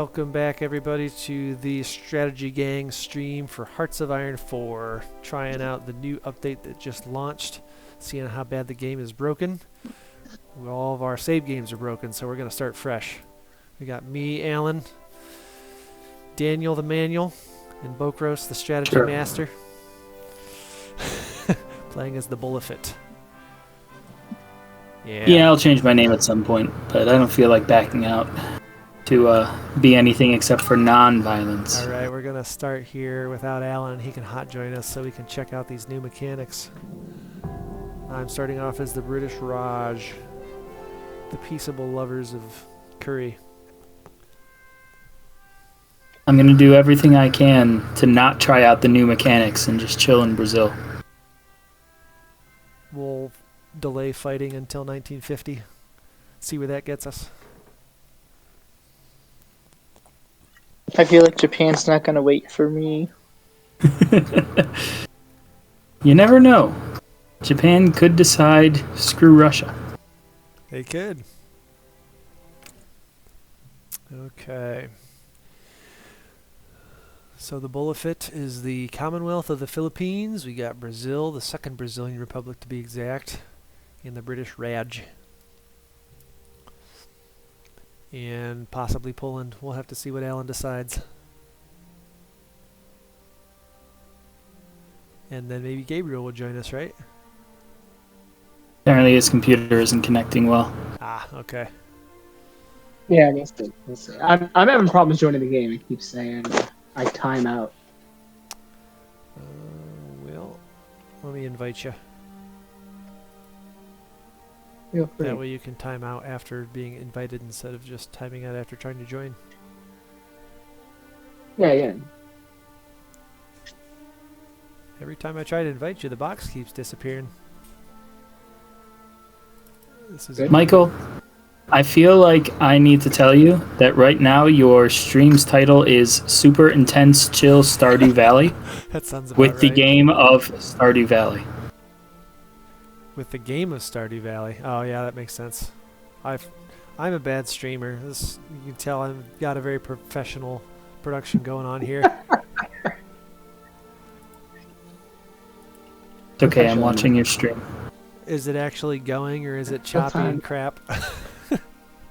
Welcome back, everybody, to the Strategy Gang stream for Hearts of Iron 4. Trying out the new update that just launched, seeing how bad the game is broken. All of our save games are broken, so we're going to start fresh. We got me, Alan, Daniel the Manual, and Bokros the Strategy Sure. Master, playing as the Bullifit. Yeah, I'll change my name at some point, but I don't feel like backing out to be anything except for non-violence. Alright, we're going to start here without Alan. He can hot join us so we can check out these new mechanics. I'm starting off as the British Raj, the peaceable lovers of curry. I'm going to do everything I can to not try out the new mechanics and just chill in Brazil. We'll delay fighting until 1950. See where that gets us. I feel like Japan's not going to wait for me. You never know. Japan could decide, screw Russia. They could. Okay. So the Bullifit is the Commonwealth of the Philippines. We got Brazil, the second Brazilian republic to be exact, and the British Raj. And possibly Poland. We'll have to see what Alan decides. And then maybe Gabriel will join us, right? Apparently his computer isn't connecting well. Ah, okay. Yeah, we'll see. We'll see. I'm having problems joining the game. It keeps saying I time out. Well, let me invite you. Feel free. That way you can time out after being invited instead of just timing out after trying to join. Yeah. Every time I try to invite you, the box keeps disappearing. This is Good. Michael, I feel like I need to tell you that right now your stream's title is Super Intense Chill Stardew Valley that sounds about with the right. game of Stardew Valley. With the game of Stardew Valley. Oh yeah, that makes sense. I'm a bad streamer. This, you can tell I've got a very professional production going on here. It's okay, I'm watching your stream. Is it actually going, or is it choppy and crap?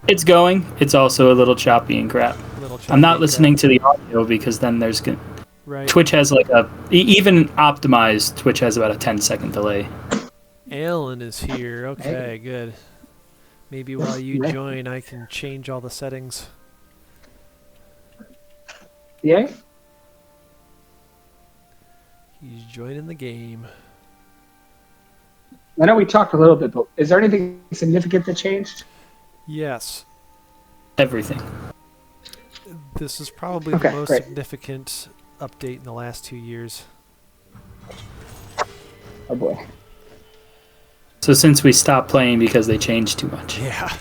It's going. It's also a little choppy and crap. I'm not listening to the audio because then there's right. Twitch has like even optimized Twitch has about a 10-second delay. Alan is here. Okay, good. Maybe while you join, I can change all the settings. Yeah? He's joining the game. I know we talked a little bit, but is there anything significant that changed? Yes. Everything. This is probably the most significant update in the last 2 years. Oh boy. So since we stopped playing because they changed too much. Yeah.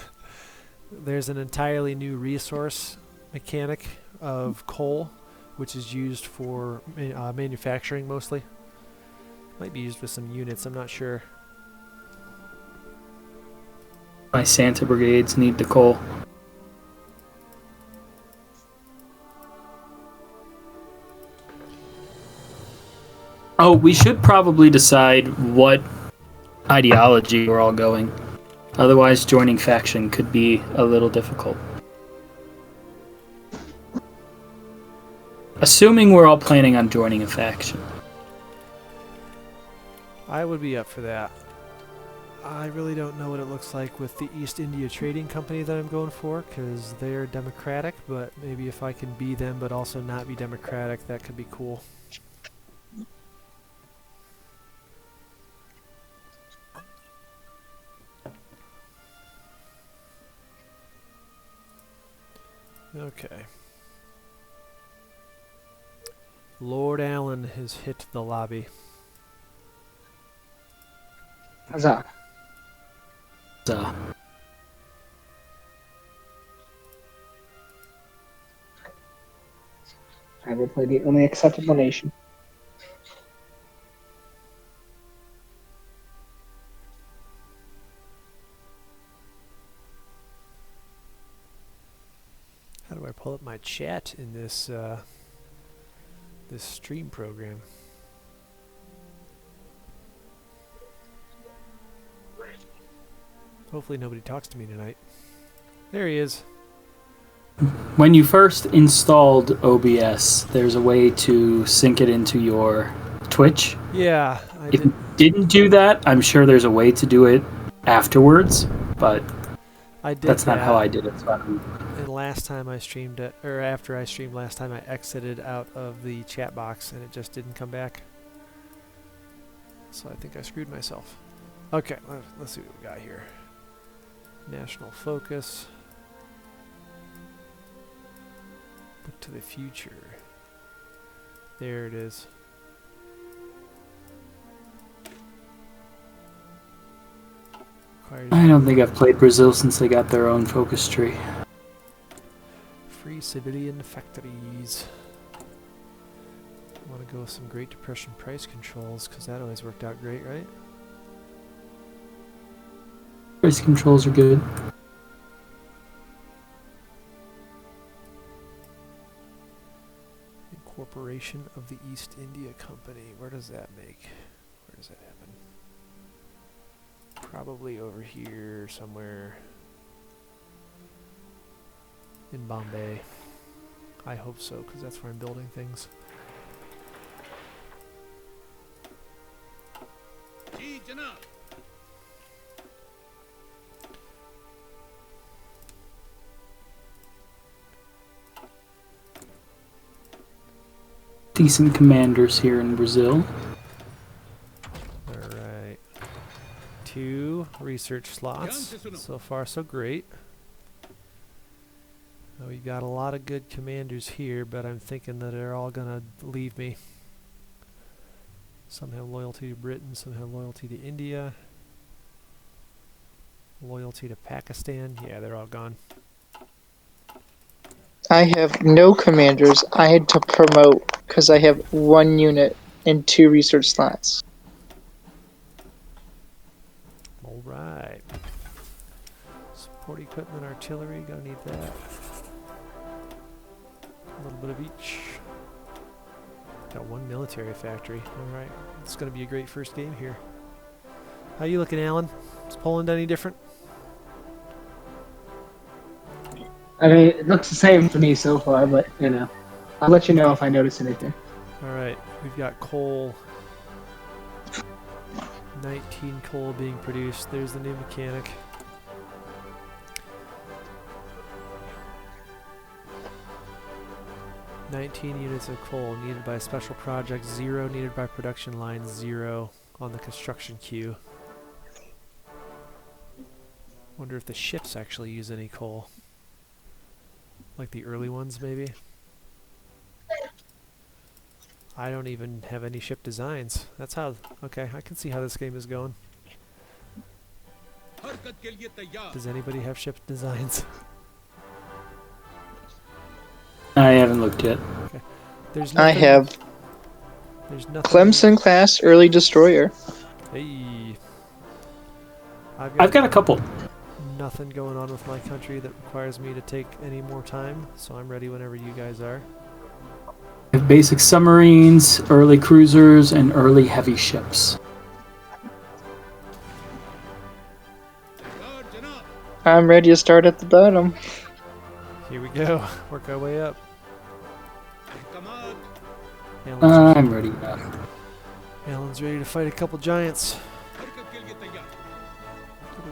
There's an entirely new resource mechanic of coal, which is used for manufacturing mostly. Might be used with some units, I'm not sure. My Santa brigades need the coal. Oh, we should probably decide what ideology we're all going. Otherwise, joining faction could be a little difficult. Assuming we're all planning on joining a faction. I would be up for that. I really don't know what it looks like with the East India Trading Company that I'm going for, because they're democratic, but maybe if I can be them but also not be democratic, that could be cool. Okay. Lord Allen has hit the lobby. Huzzah. So, I will play the only acceptable nation. How do I pull up my chat in this this stream program. Hopefully nobody talks to me tonight. There he is. When you first installed OBS, there's a way to sync it into your Twitch. Yeah, I If you didn't do that, I'm sure there's a way to do it afterwards, but did that's not that. how I did it. So And last time I streamed it, or after I streamed last time, I exited out of the chat box and it just didn't come back. So I think I screwed myself. Okay, let's see what we got here. National focus. Look to the future. There it is. I don't think I've played Brazil since they got their own focus tree. Free civilian factories. I want to go with some Great Depression price controls because that always worked out great, right? Price controls are good. Incorporation of the East India Company. Where does that make? Where does that happen? Probably over here somewhere in Bombay. I hope so, because that's where I'm building things. Decent commanders here in Brazil. Alright. 2 research slots. So far, so great. We got a lot of good commanders here, but I'm thinking that they're all gonna leave me. Some have loyalty to Britain, some have loyalty to India. Loyalty to Pakistan. Yeah, they're all gone. I have no commanders. I had to promote because I have 1 unit and 2 research slots. Alright. Support equipment, artillery, gonna need that. A little bit of each. Got 1 military factory. Alright. It's gonna be a great first game here. How you looking, Alan? Is Poland any different? I mean, it looks the same to me so far, but, you know, I'll let you know if I notice anything. Alright, we've got coal. 19 coal being produced. There's the new mechanic. "19 units of coal needed by special project, 0 needed by production line, 0 on the construction queue." Wonder if the ships actually use any coal. Like the early ones, maybe? I don't even have any ship designs. That's how... Okay, I can see how this game is going. Does anybody have ship designs? I haven't looked yet. Okay. There's I nothing, have There's nothing... Clemson class early destroyer. Hey. I've got a couple. Nothing going on with my country that requires me to take any more time, so I'm ready whenever you guys are. I have basic submarines, early cruisers, and early heavy ships. I'm ready to start at the bottom. Here we go. Work our way up. I'm ready now. Alan's ready to fight a couple giants.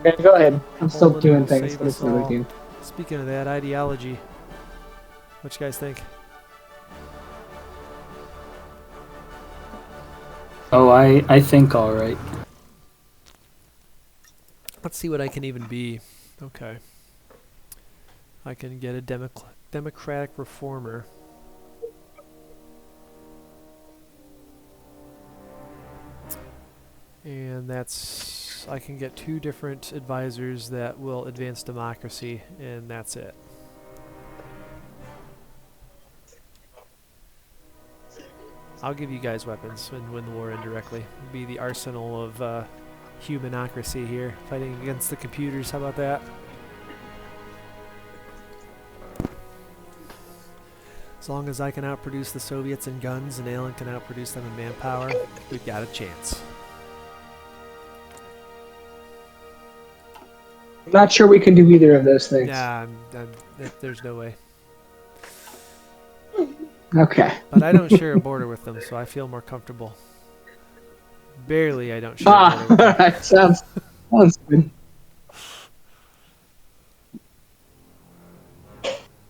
Okay, go ahead. I'm still Poland doing will things, save but it's us another all. game. Speaking of that, ideology. What you guys think? Oh, I think all right. Let's see what I can even be. Okay. I can get a democratic reformer. And that's... I can get 2 different advisors that will advance democracy, and that's it. I'll give you guys weapons and win the war indirectly. Be the arsenal of humanocracy here, fighting against the computers. How about that? As long as I can outproduce the Soviets in guns and Alan can outproduce them in manpower, we've got a chance. I'm not sure we can do either of those things. Nah, there's no way. Okay. But I don't share a border with them, so I feel more comfortable. Barely, I don't share a border with them. Alright, sounds good.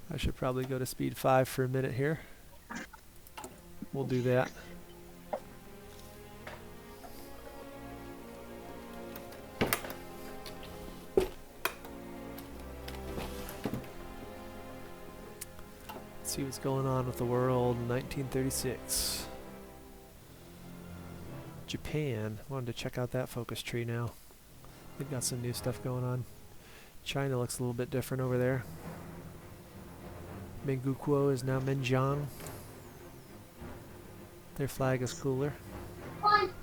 I should probably go to speed 5 for a minute here. We'll do that. Let's see what's going on with the world in 1936. Japan. Wanted to check out that focus tree now. They've got some new stuff going on. China looks a little bit different over there. Mengukuo is now Menjiang. Their flag is cooler.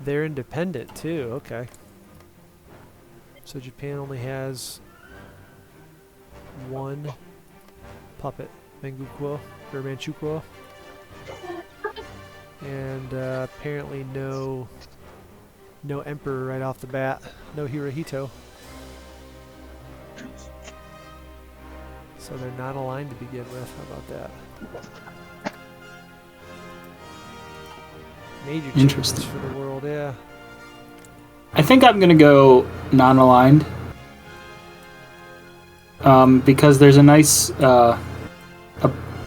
They're independent too, okay. So Japan only has one puppet, Mengukuo, or Manchukuo. And apparently no emperor right off the bat, no Hirohito. So they're not aligned to begin with. How about that? Major changes for the world, yeah. I think I'm gonna go non-aligned because there's a nice a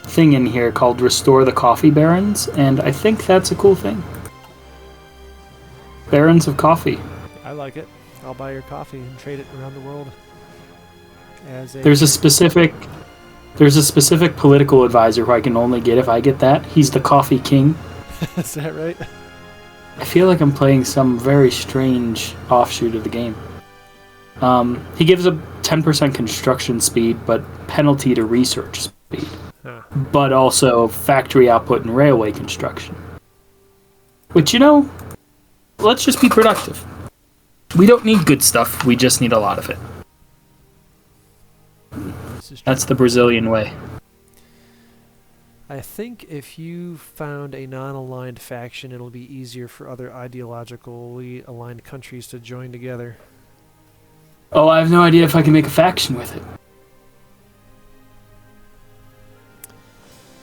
thing in here called Restore the Coffee Barons, and I think that's a cool thing. Barons of Coffee. I like it. I'll buy your coffee and trade it around the world. There's a specific political advisor who I can only get if I get that. He's the Coffee King. Is that right? I feel like I'm playing some very strange offshoot of the game. He gives a 10% construction speed, but penalty to research speed. Huh. But also factory output and railway construction. Which, you know, let's just be productive. We don't need good stuff, we just need a lot of it. That's the Brazilian way. I think if you found a non-aligned faction, it'll be easier for other ideologically aligned countries to join together. Oh, I have no idea if I can make a faction with it.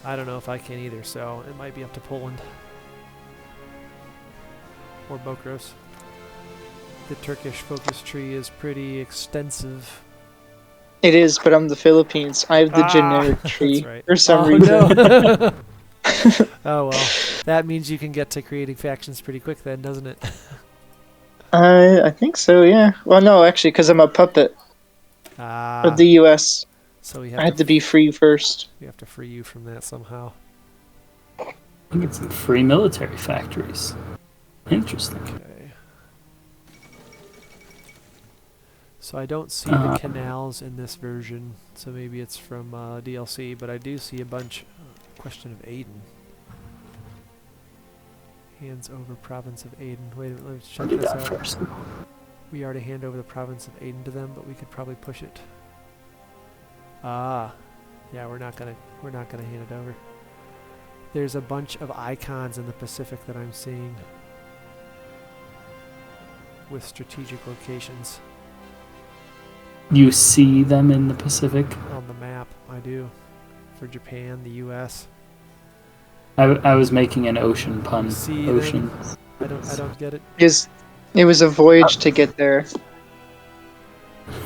I don't know if I can either, so it might be up to Poland. Or Bokros. The Turkish focus tree is pretty extensive. It is, but I'm the Philippines. I have the generic tree That's right. for some Oh, reason. no. Oh well, that means you can get to creating factions pretty quick then, doesn't it? I think so, yeah. Well, no, actually, because I'm a puppet of the U.S. So we I have had to be free first. we have to free you from that somehow. I get some free military factories. Interesting. Okay. So I don't see the canals in this version, so maybe it's from DLC, but I do see a bunch. Question of Aden. Hands over province of Aden. Wait a minute, let's check this out. First. We already hand over the province of Aden to them, but we could probably push it. Yeah, we're not gonna hand it over. There's a bunch of icons in the Pacific that I'm seeing with strategic locations. You see them in the Pacific? On the map, I do. For Japan, the U.S. I was making an ocean pun. See Ocean. them? I don't get it. It was a voyage to get there.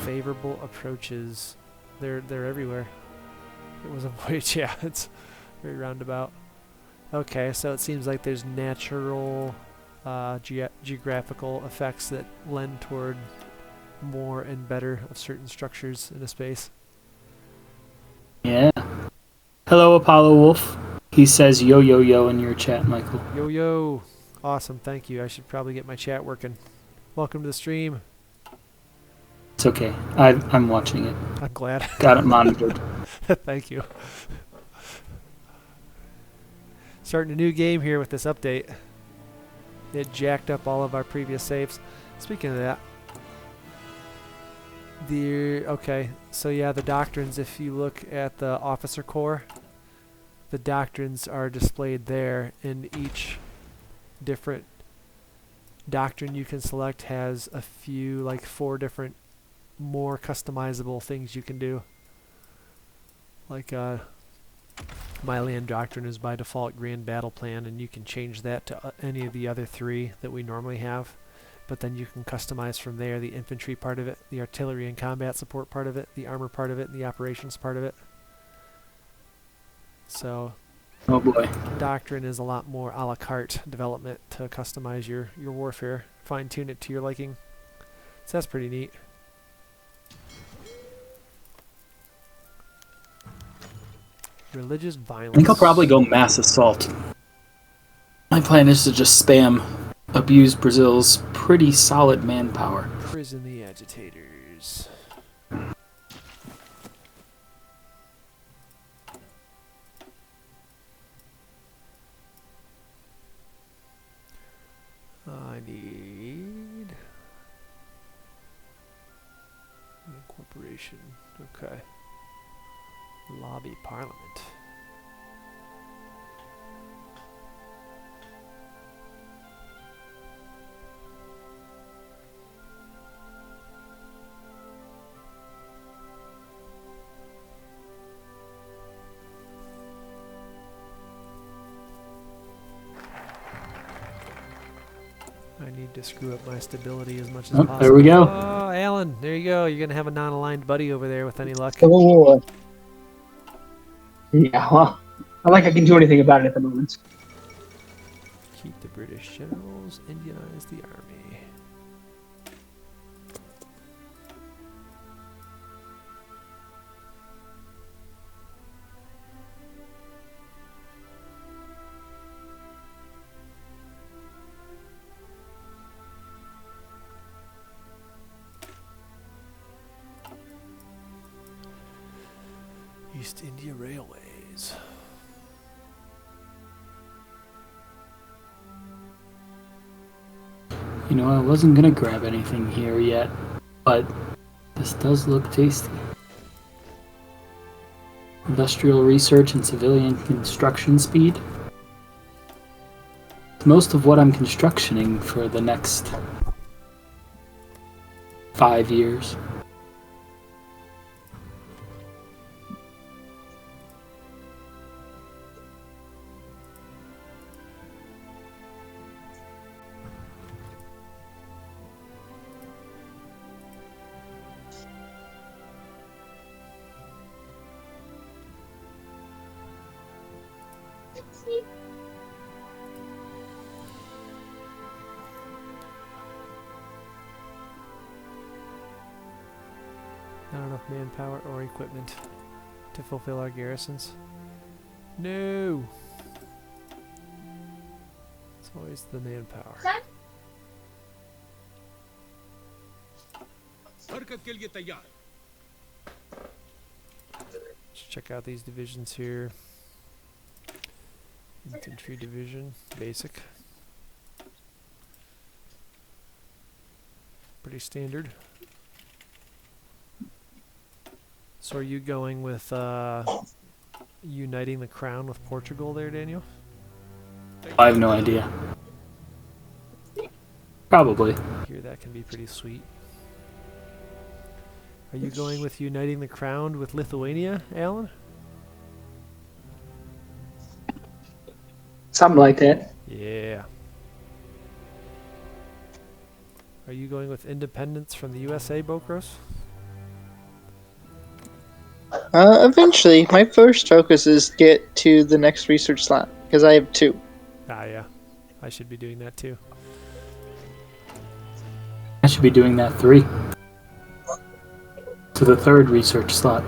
Favorable approaches. They're everywhere. It was a voyage, yeah, it's very roundabout. Okay, so it seems like there's natural geographical effects that lend toward more and better of certain structures in a space. Yeah. Hello, Apollo Wolf. He says yo yo yo in your chat, Michael. Yo yo! Awesome, thank you. I should probably get my chat working. Welcome to the stream. It's okay. I'm watching it. I'm glad. Got it monitored. Thank you. Starting a new game here with this update. It jacked up all of our previous saves. Speaking of that, okay, so yeah, the doctrines, if you look at the officer corps, the doctrines are displayed there, and each different doctrine you can select has a few, like 4 different more customizable things you can do. Like my land doctrine is by default grand battle plan, and you can change that to any of the other 3 that we normally have. But then you can customize from there the infantry part of it, the artillery and combat support part of it, the armor part of it, and the operations part of it. So Oh boy. doctrine is a lot more a la carte development to customize your warfare, fine tune it to your liking. So that's pretty neat. Religious violence. I think I'll probably go mass assault. My plan is to just spam abuse Brazil's pretty solid manpower. Prison the agitators. I need incorporation. Okay. Lobby Parliament. I need to screw up my stability as much as possible. There we go. Oh, Alan, there you go. You're going to have a non-aligned buddy over there with any luck. Oh. Yeah, well, I like I can do anything about it at the moment. Keep the British generals, Indianize the army. East India Railways. You know, I wasn't gonna grab anything here yet, but this does look tasty. Industrial research and civilian construction speed. Most of what I'm constructioning for the next 5 years. Not enough manpower or equipment to fulfill our garrisons. No! It's always the manpower. Let's check out these divisions here. Infantry division, basic. Pretty standard. So are you going with uniting the crown with Portugal there, Daniel? I have no idea. Probably. I hear that can be pretty sweet. Are you going with uniting the crown with Lithuania, Alan? Something like that. Yeah. Are you going with independence from the USA, Bokros? Eventually, my first focus is get to the next research slot because I have 2. Ah, yeah. I should be doing that too. I should be doing that 3. To the 3rd research slot.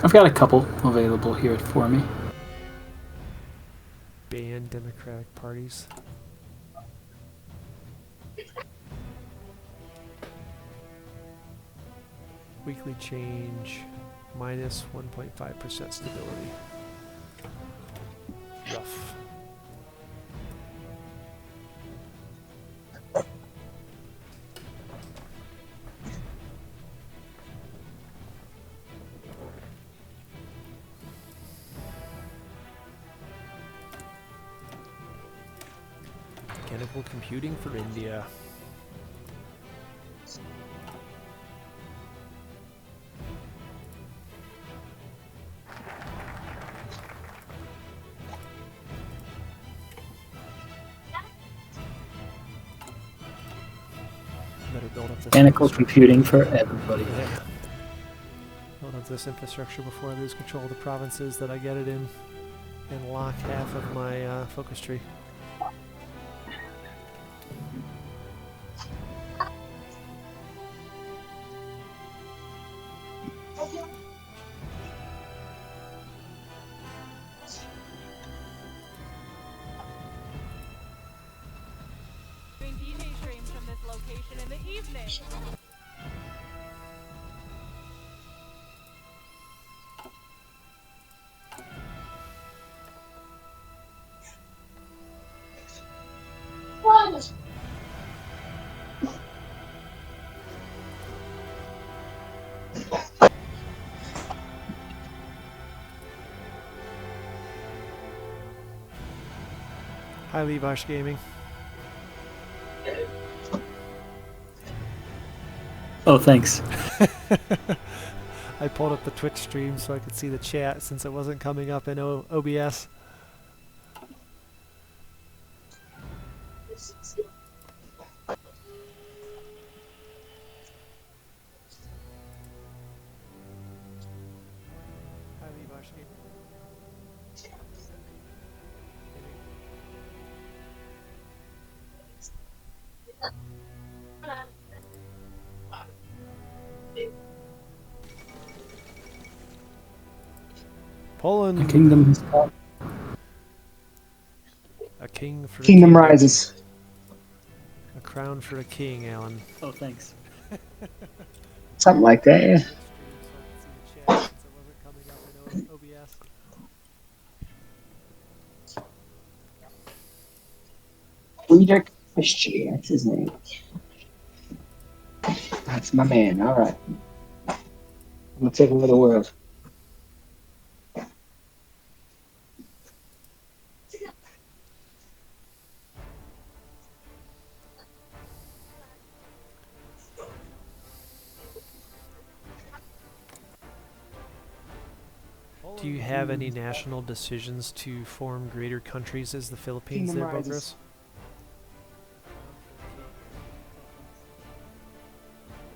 I've got a couple available here for me. Ban Democratic parties. Weekly change minus 1.5% stability. Rough. Mechanical computing for India. Better build up this Mechanical infrastructure. computing for everybody. Yeah. Build up this infrastructure before I lose control of the provinces that I get it in and lock half of my focus tree. DJ streams from this location in the evening. Hi, Levash Gaming. Oh, thanks. I pulled up the Twitch stream so I could see the chat since it wasn't coming up in OBS. Hi, Levash Gaming. Poland. The kingdom has come. A king for Kingdom a king. rises. A crown for a king, Alan. Oh, thanks. Something like that, yeah. So I could see the chat since it wasn't coming up in OBS. Friedrich Christian, that's his name. That's my man, alright. I'm gonna take over the world. Do you have any national decisions to form greater countries as the Philippines Kingdom there, rises.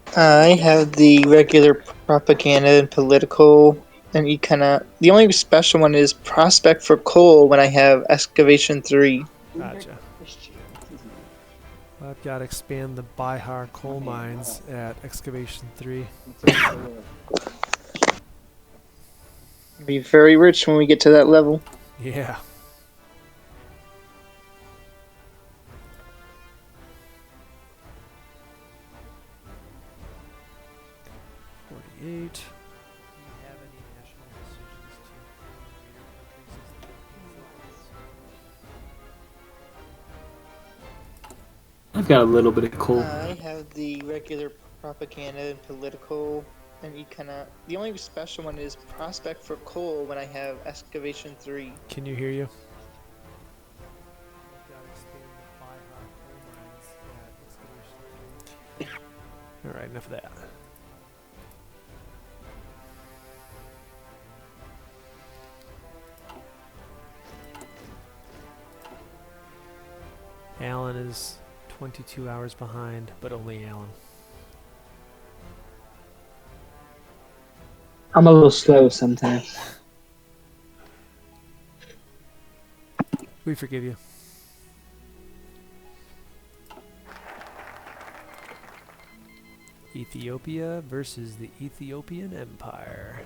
Bogros? I have the regular propaganda and political and economic. The only special one is prospect for coal when I have excavation 3. Gotcha. I've got to expand the Bihar coal mines at excavation 3. Be very rich when we get to that level. Yeah. Do you have any national decisions to form greater countries as the Philippines? I've got a little bit of coal. I have the regular propaganda and political and economic. The only special one is prospect for coal when I have excavation 3. Can you hear you? I've got to expand the Bihar coal mines at excavation 3. Alright, enough of that. Alan is 22 hours behind, but only Alan. I'm a little slow sometimes. We forgive you. Ethiopia versus the Ethiopian Empire.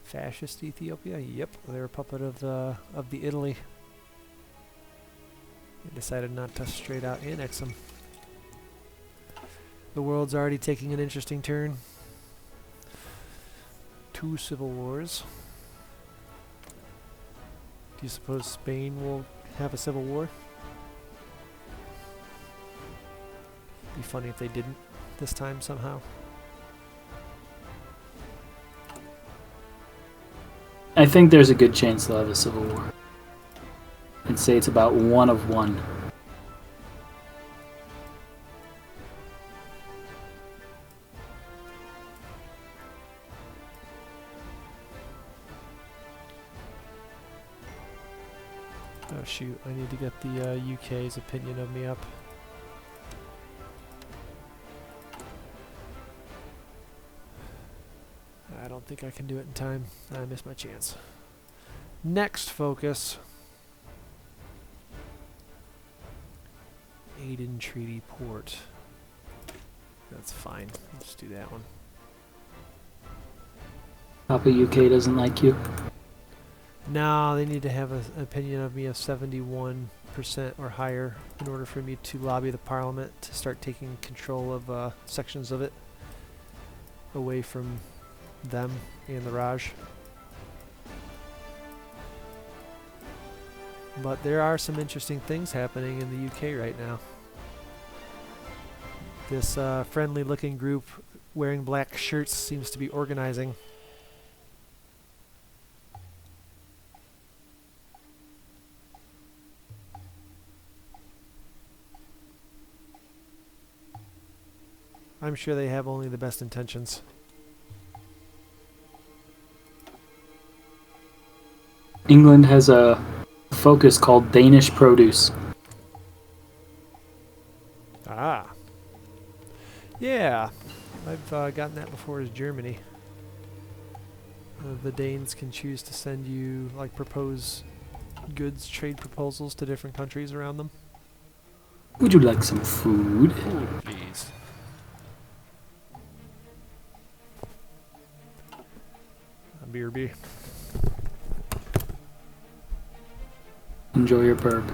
Fascist Ethiopia? Yep, they're a puppet of the Italy. They decided not to straight out annex them. The world's already taking an interesting turn. 2 civil wars. Do you suppose Spain will have a civil war? Be funny if they didn't this time somehow. I think there's a good chance they'll have a civil war. I'd say it's about 1 of 1. Oh shoot, I need to get the UK's opinion of me up. I don't think I can do it in time. I missed my chance. Next focus. Aden Treaty Port. That's fine. Let's do that one. Papa UK doesn't like you. No, they need to have an opinion of me of 71% or higher in order for me to lobby the Parliament to start taking control of sections of it away from them and the Raj. But there are some interesting things happening in the UK right now. This friendly looking group wearing black shirts seems to be organizing. I'm sure they have only the best intentions. England has a focus called Danish produce. Ah. Yeah, I've gotten that before as Germany. The Danes can choose to send you, like, propose goods, trade proposals to different countries around them. Would you like some food? Food, please. BRB. Enjoy your burp.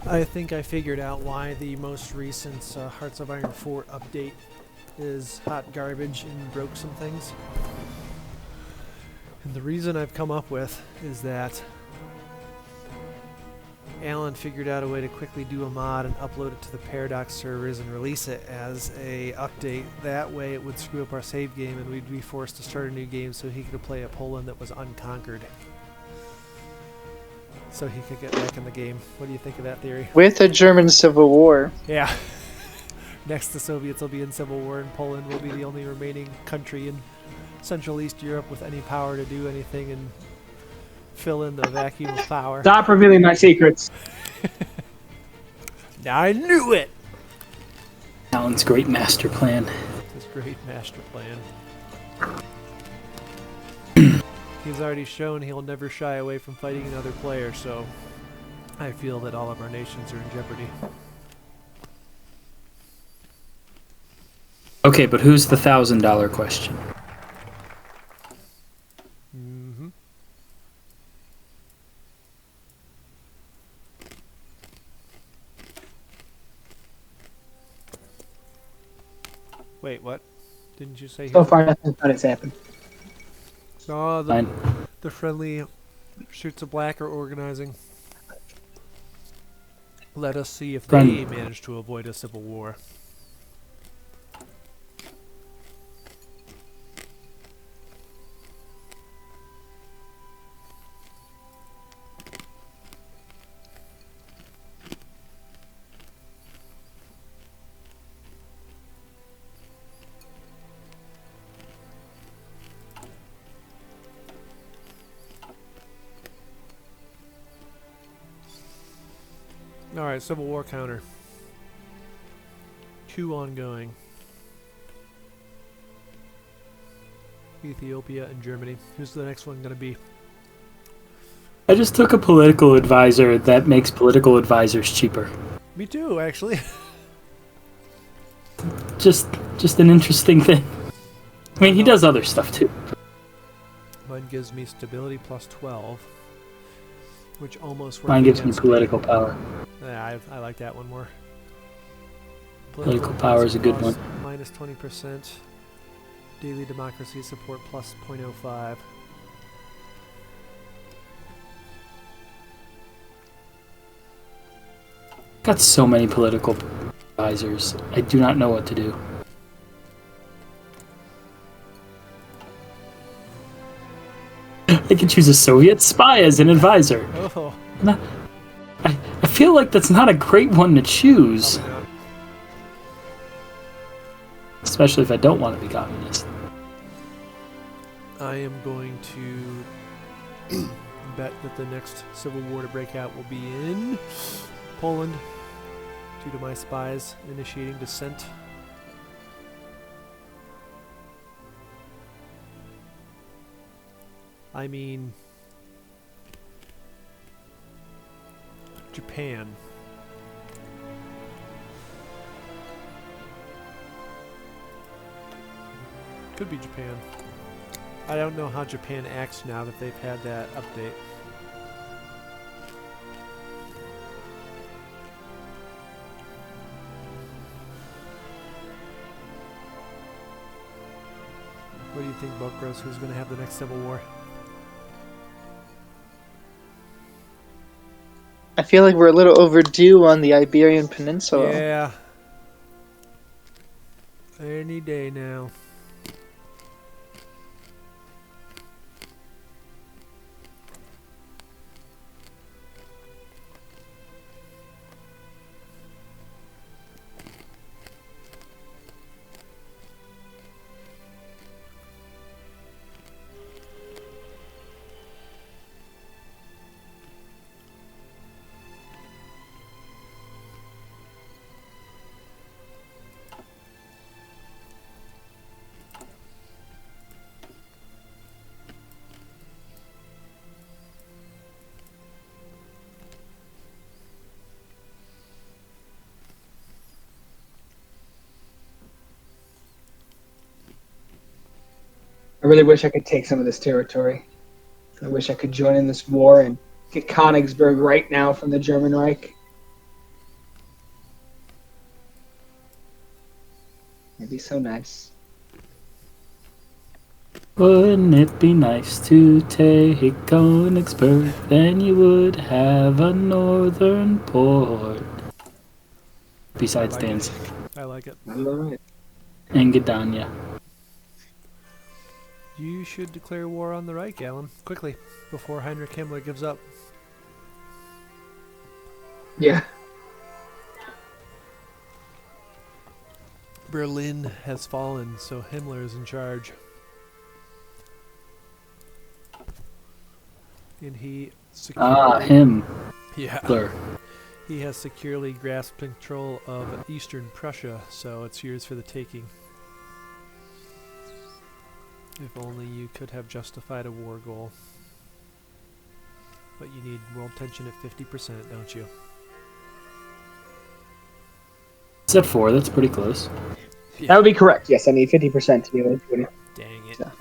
I think I figured out why the most recent Hearts of Iron 4 update is hot garbage and broke some things. And the reason I've come up with is that Alan figured out a way to quickly do a mod and upload it to the Paradox servers and release it as a update. That way it would screw up our save game and we'd be forced to start a new game so he could play a Poland that was unconquered. So he could get back in the game. What do you think of that theory? With a German Civil War. Yeah. Next, the Soviets will be in civil war, and Poland will be the only remaining country in Central East Europe with any power to do anything and fill in the vacuum of power. Stop revealing my secrets. Now I knew it! Alan's great master plan. His great master plan. He's already shown he'll never shy away from fighting another player, so I feel that all of our nations are in jeopardy. Okay, but who's the $1,000 question? Mm-hmm. Wait, what? Didn't you say? So far, nothing but it's happened. No, Fine. the friendly shirts of black are organizing. Let us see if they manage to avoid a civil war. Alright, Civil War counter. 2 ongoing. Ethiopia and Germany. Who's the next one going to be? I just took a political advisor that makes political advisors cheaper. Me too, actually. Just an interesting thing. I mean, he does other stuff too. Mine gives me stability plus 12. which almost worked Mine gives me against political power. Yeah, I like that one more. Political power is a good one. Minus 20%. Daily democracy support plus 0.05. Got so many political advisors. I do not know what to do. I could choose a Soviet spy as an advisor. Oh, I feel like that's not a great one to choose. probably not. Especially if I don't want to be communist. I am going to bet that the next civil war to break out will be in Poland due to my spies initiating dissent. I mean, Japan. Could be Japan. I don't know how Japan acts now that they've had that update. What do you think, Bokros? Who's going to have the next civil war? I feel like we're a little overdue on the Iberian Peninsula. Yeah. Any day now. I really wish I could take some of this territory. I wish I could join in this war and get Königsberg right now from the German Reich. It'd be so nice. Wouldn't it be nice to take Königsberg? Then you would have a northern port. Besides I like it. dancing. I like it. I love it. And Gdansk. You should declare war on the Reich, Alan, quickly, before Heinrich Himmler gives up. Yeah. Berlin has fallen, so Himmler is in charge. And he Him. Yeah. Hitler. He has securely grasped control of eastern Prussia, so it's yours for the taking. If only you could have justified a war goal. But you need world tension at 50%, don't you? It's at 4, that's pretty close. That would be correct. Yes, I need 50% to be able to do it. Dang it. So.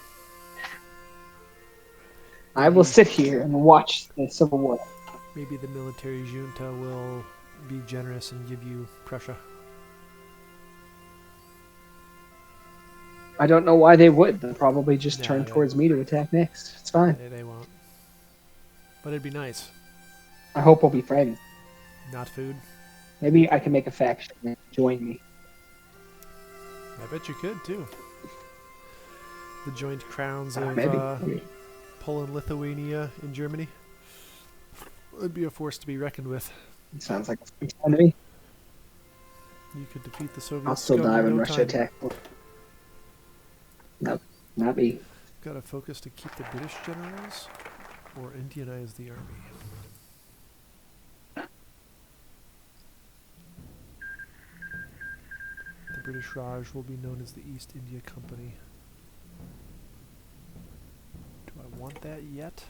I will sit here and watch the Civil War. Maybe the military junta will be generous and give you Prussia. I don't know why they would. They'll probably just Nah, turn they- towards me to attack next. It's fine. They won't. But it'd be nice. I hope we'll be friends. Not food. Maybe I can make a faction and join me. I bet you could, too. The joint crowns Maybe. of Poland, Lithuania, and Germany would be a force to be reckoned with. It sounds like a fun to me. You could defeat the Soviets. I'll still die when Russia attacks. No, not me. Got to focus to keep the British generals or Indianize the army. The British Raj will be known as the East India Company. Do I want that yet?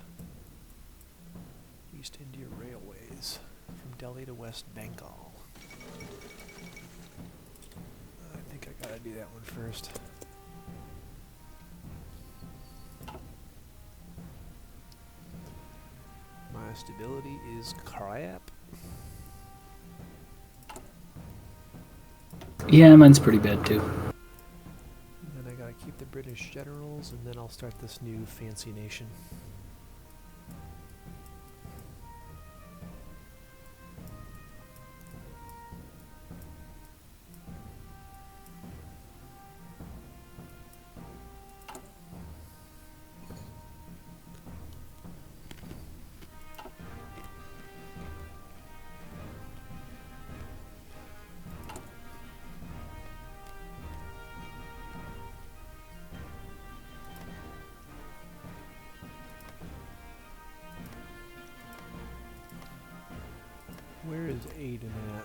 East India Railways from Delhi to West Bengal. I think I gotta do that one first. My My stability is crap. Yeah, mine's pretty bad too. And then I gotta keep the British generals, and then I'll start this new fancy nation. Where is Aiden at?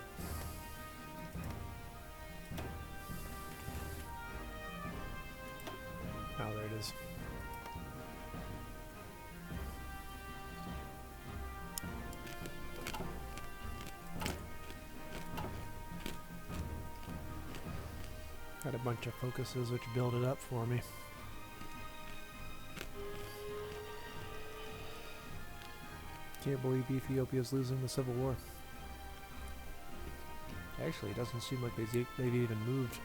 Oh, there it is. Got a bunch of focuses which build it up for me. Can't believe Ethiopia's losing the civil war. Actually, it doesn't seem like they've even moved.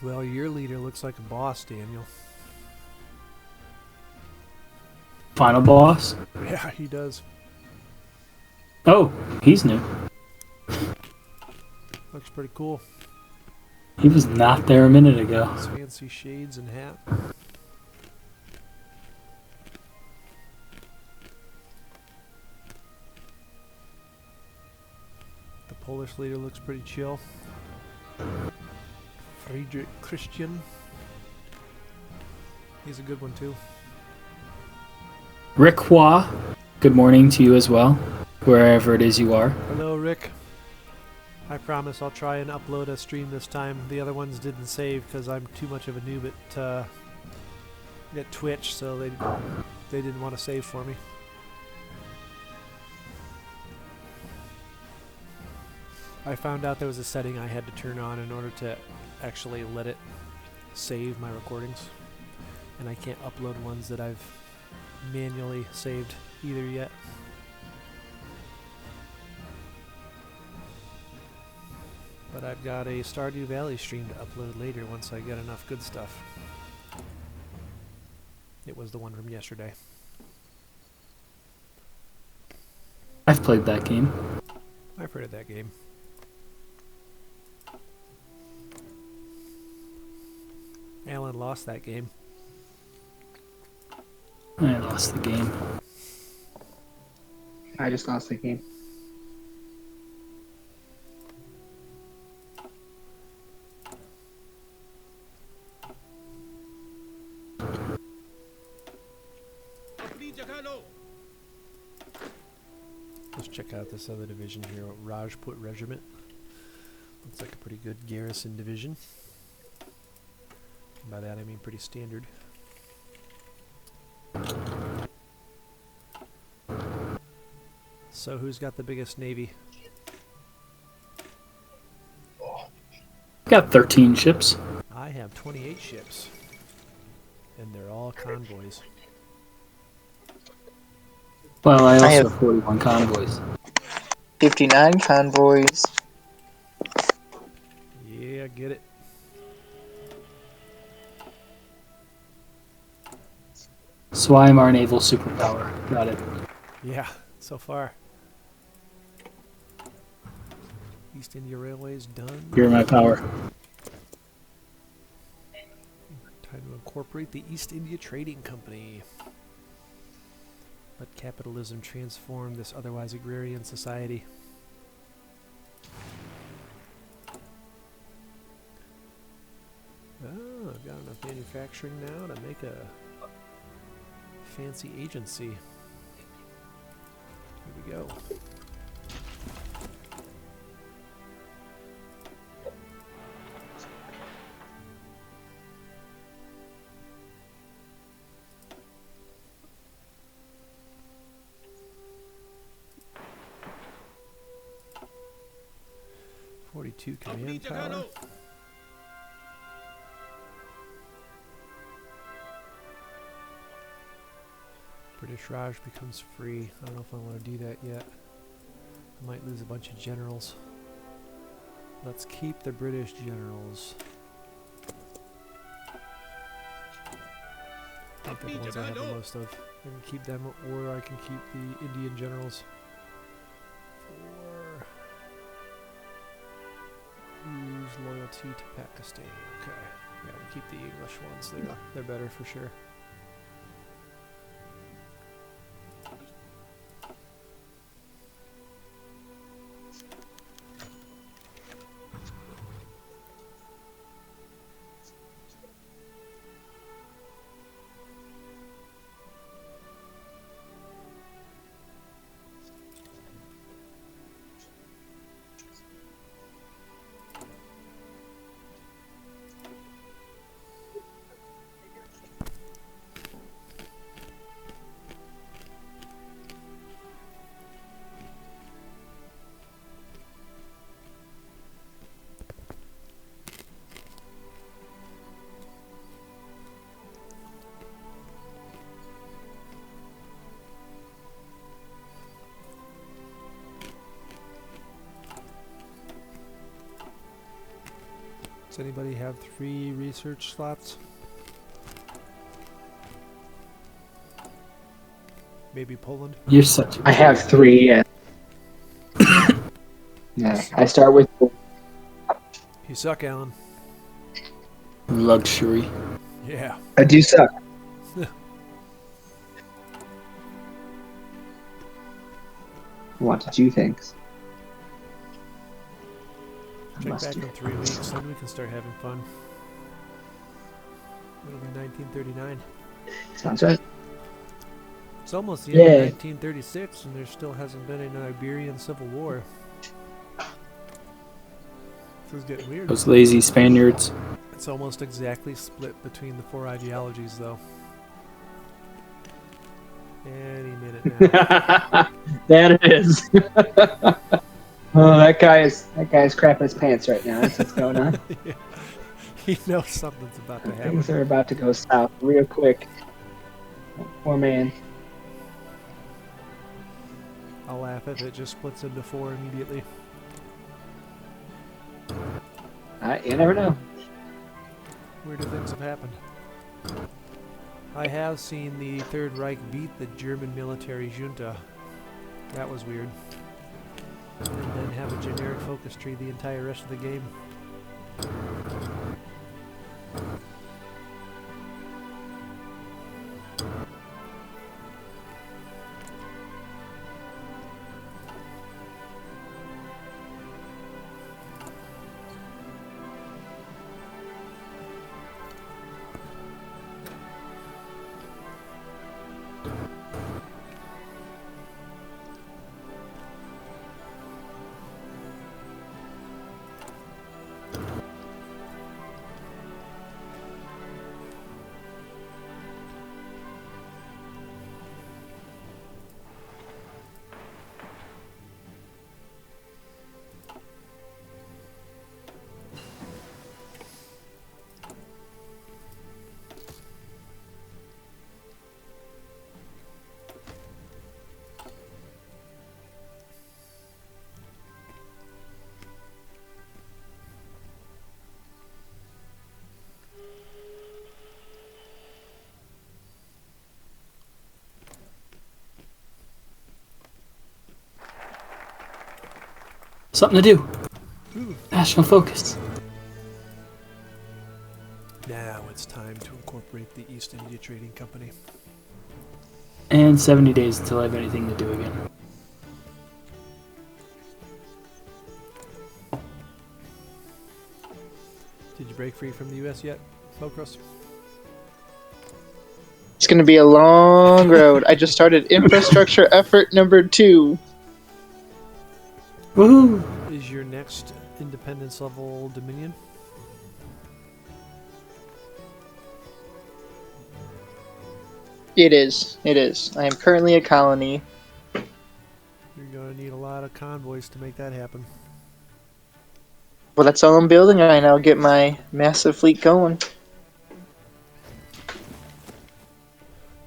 Well, your leader looks like a boss, Daniel. Final boss? Yeah, he does. Oh, he's new. Looks pretty cool. He was not there a minute ago. His fancy shades and hat. The Polish leader looks pretty chill. Friedrich Christian. He's a good one too. Rick Hua, good morning to you as well, wherever it is you are. Hello, Rick. I promise I'll try and upload a stream this time. The other ones didn't save because I'm too much of a noob at Twitch, so they didn't want to save for me. I found out there was a setting I had to turn on in order to actually let it save my recordings, and I can't upload ones that I've manually saved either yet. But I've got a Stardew Valley stream to upload later once I get enough good stuff. It was the one from yesterday. I've played that game. I've heard of that game. Alan lost that game. I lost the game. I just lost the game. Let's check out this other division here, Rajput Regiment. Looks like a pretty good garrison division. By that I mean pretty standard. So who's got the biggest navy? Got 13 ships. I have 28 ships. And they're all convoys. Well, I also have- have 41 convoys. 59 convoys. Yeah, get it. So I am our naval superpower. Got it. Yeah, so far. East India Railway's done. You're my power. Time to incorporate the East India Trading Company. Let capitalism transform this otherwise agrarian society. Oh, I've got enough manufacturing now to make a fancy agency. Here we go. 42 command power. British Raj becomes free. I don't know if I want to do that yet. I might lose a bunch of generals. Let's keep the British generals. I think they're the ones I have the most of. I can keep them, or I can keep the Indian generals. For use loyalty to Pakistan. Okay, yeah, we'll keep the English ones. They're better for sure. Does anybody have 3 research slots? Maybe Poland? You're such a I have 3. Yeah. Yeah. I start with. You suck, Alan. luxury. Yeah. I do suck. Want to do things. Check back in 3 weeks, then we can start having fun. It'll be 1939. Sounds right. It's almost the end Yay. of 1936, and there still hasn't been an Iberian Civil War. This is getting weird. Those lazy Spaniards. It's almost exactly split between the 4 ideologies, though. Any minute now. That it is. Oh, that guy's crapping his pants right now. That's what's going on. Yeah. He knows something's about to happen. Things are about to go south real quick. Poor man. I'll laugh if it just splits into 4 immediately. You never know. Weirder things have happened. I have seen the Third Reich beat the German military junta. That was weird. And then have a generic focus tree the entire rest of the game. Something to do. National focus. Now it's time to incorporate the East India Trading Company. And 70 days until I have anything to do again. Did you break free from the U.S. yet, Mokros? It's going to be a long road. I just started infrastructure effort number 2. Woohoo! Is your next independence level Dominion? It is. It is. I am currently a colony. You're going to need a lot of convoys to make that happen. Well, that's all I'm building right now. Get my massive fleet going.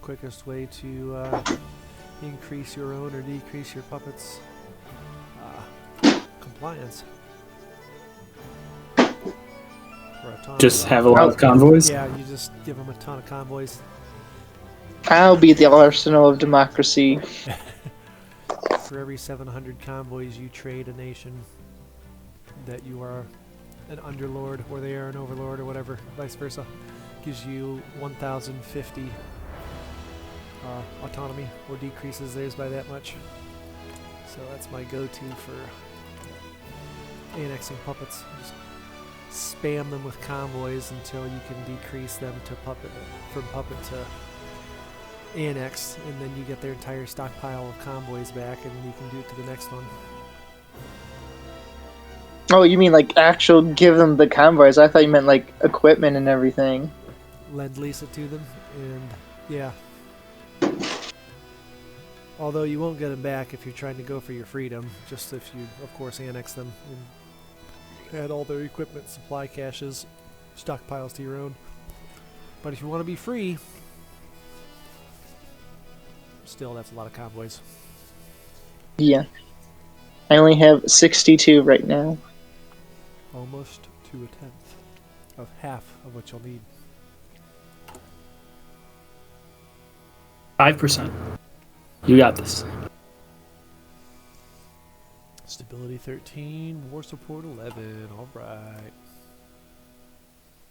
Quickest way to increase your own or decrease your puppets' compliance. Or autonomy. Just have a lot of convoys. Yeah, you just give them a ton of convoys. I'll be the arsenal of democracy. For every 700 convoys you trade a nation that you are an underlord or they are an overlord or whatever, vice versa, gives you 1,050 autonomy or decreases theirs by that much. So that's my go-to for annexing puppets. Just spam them with convoys until you can decrease them to puppet, from puppet to annex, and then you get their entire stockpile of convoys back, and you can do it to the next one. Oh, you mean like actual give them the convoys? I thought you meant like equipment and everything. Lend lease it to them, and yeah. Although you won't get them back if you're trying to go for your freedom, just if you, of course, annex them and add all their equipment, supply caches, stockpiles to your own. But if you want to be free, still, that's a lot of convoys. Yeah. I only have 62 right now. Almost to a tenth of half of what you'll need. 5%. You got this. Stability 13, war support 11. All right.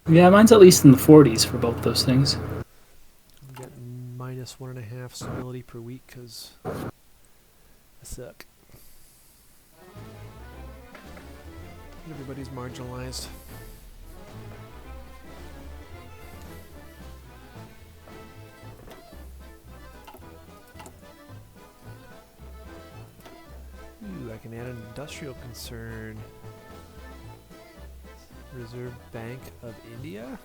Yeah, mine's at least in the 40s for both those things. I'm getting minus 1.5 stability per week because I suck. Everybody's marginalized. Ooh, I can add an industrial concern. Reserve Bank of India.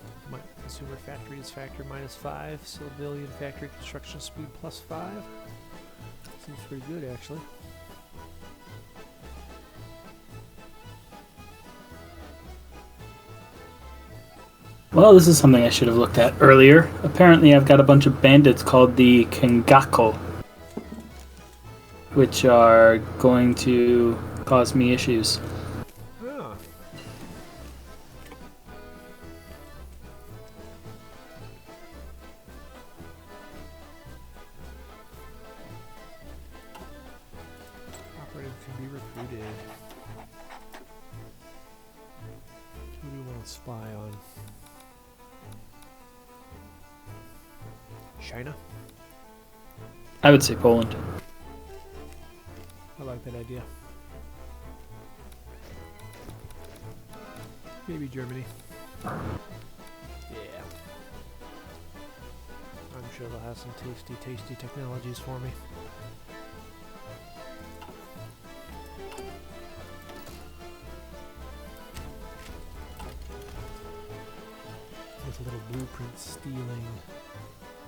Consumer factories factor -5. Civilian factory construction speed +5. Seems pretty good, actually. Well, this is something I should have looked at earlier. Apparently, I've got a bunch of bandits called the Kengako, which are going to cause me issues. Ah. Operative can be recruited. Who do you want to spy on? China? I would say Poland. I like that idea. Maybe Germany. Yeah. I'm sure they'll have some tasty technologies for me. With a little blueprint stealing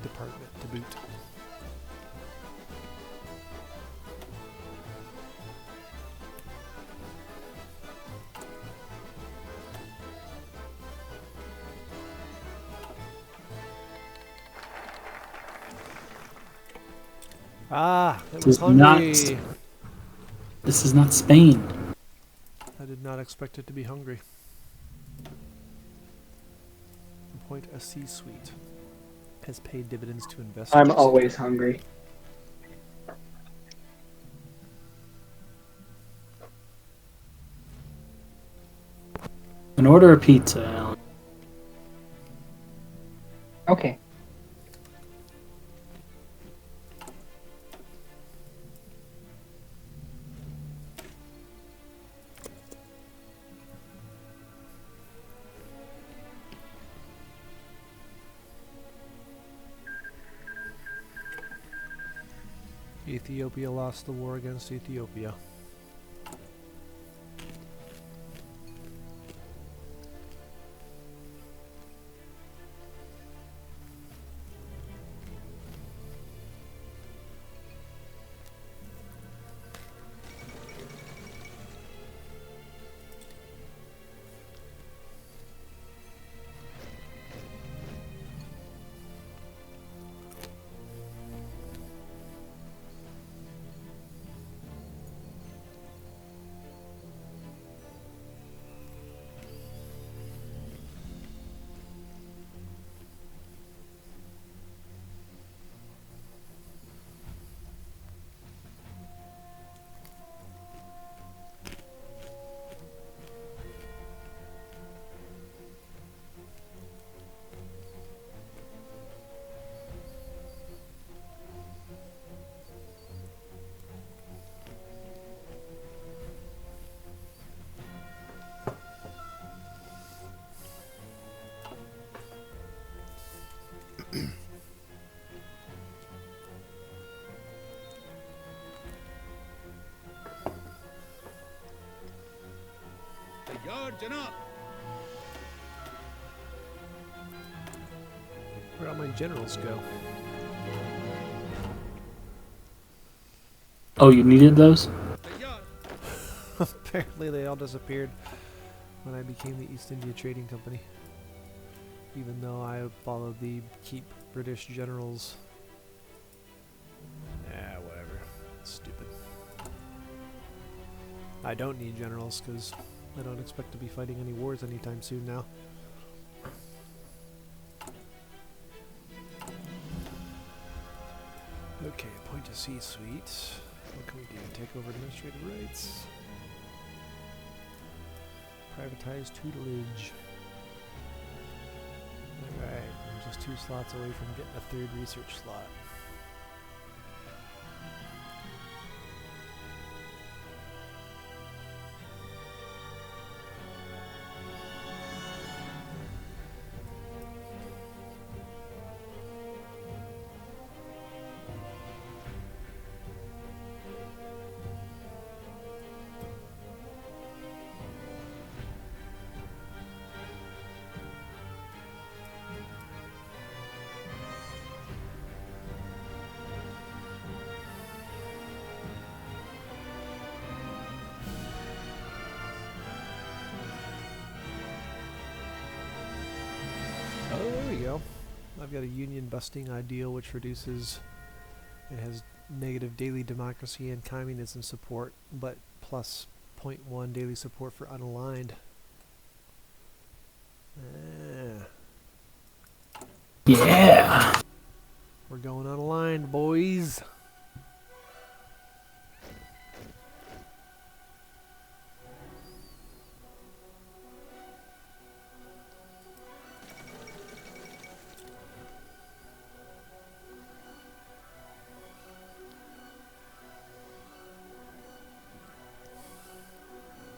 department to boot. Ah, it was hungry. This is not Spain. I did not expect it to be hungry. Appoint a C-suite. Has paid dividends to investors. I'm always hungry. An order of pizza, Alan. Okay. Ethiopia lost the war against Ethiopia. Charging up. Where'd all my generals go? Oh, you needed those? Hey, yard. Apparently they all disappeared when I became the East India Trading Company. Even though I followed the keep British generals. Yeah, whatever. Stupid. I don't need generals because I don't expect to be fighting any wars anytime soon now. Okay, point to C-suite. What can we do? Take over administrative rights. Privatize tutelage. Alright, I'm just 2 slots away from getting a 3rd research slot. Oh, there we go. I've got a union busting ideal which reduces, it has negative daily democracy and communism support, but plus 0.1 daily support for unaligned. Yeah. We're going unaligned, boys.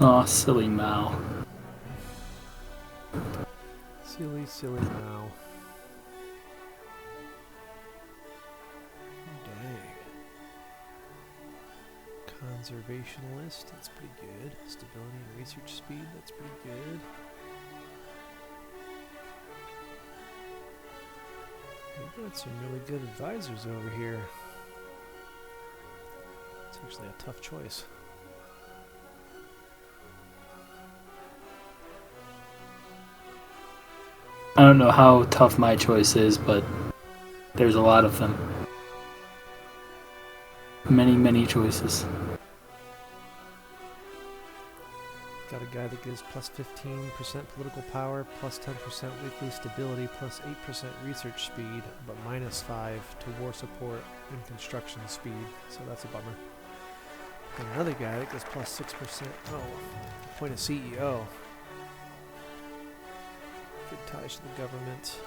Aw, silly Mao. Silly, silly Mao. Dang. Conservationalist, that's pretty good. Stability and research speed, that's pretty good. We've got some really good advisors over here. It's actually a tough choice. I don't know how tough my choice is, but there's a lot of them. Many, many choices. Got a guy that gives plus 15% political power, plus 10% weekly stability, plus 8% research speed, but minus 5 to war support and construction speed, so that's a bummer. Got another guy that gives plus 6%, point of CEO. Good ties to the government.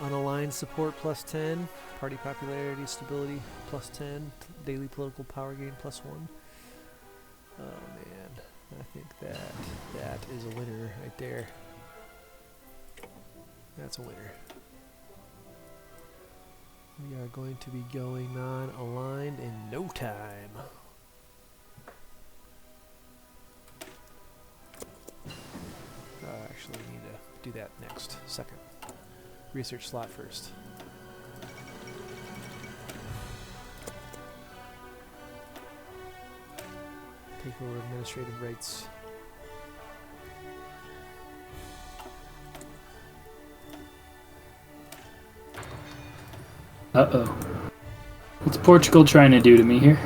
Unaligned support plus 10, party popularity, stability plus 10, daily political power gain plus 1. Oh man, I think that is a winner right there. That's a winner. We are going to be going non-aligned in no time. Actually, we need to do that next. Second. Research slot first. Take over administrative rights. Uh-oh. What's Portugal trying to do to me here?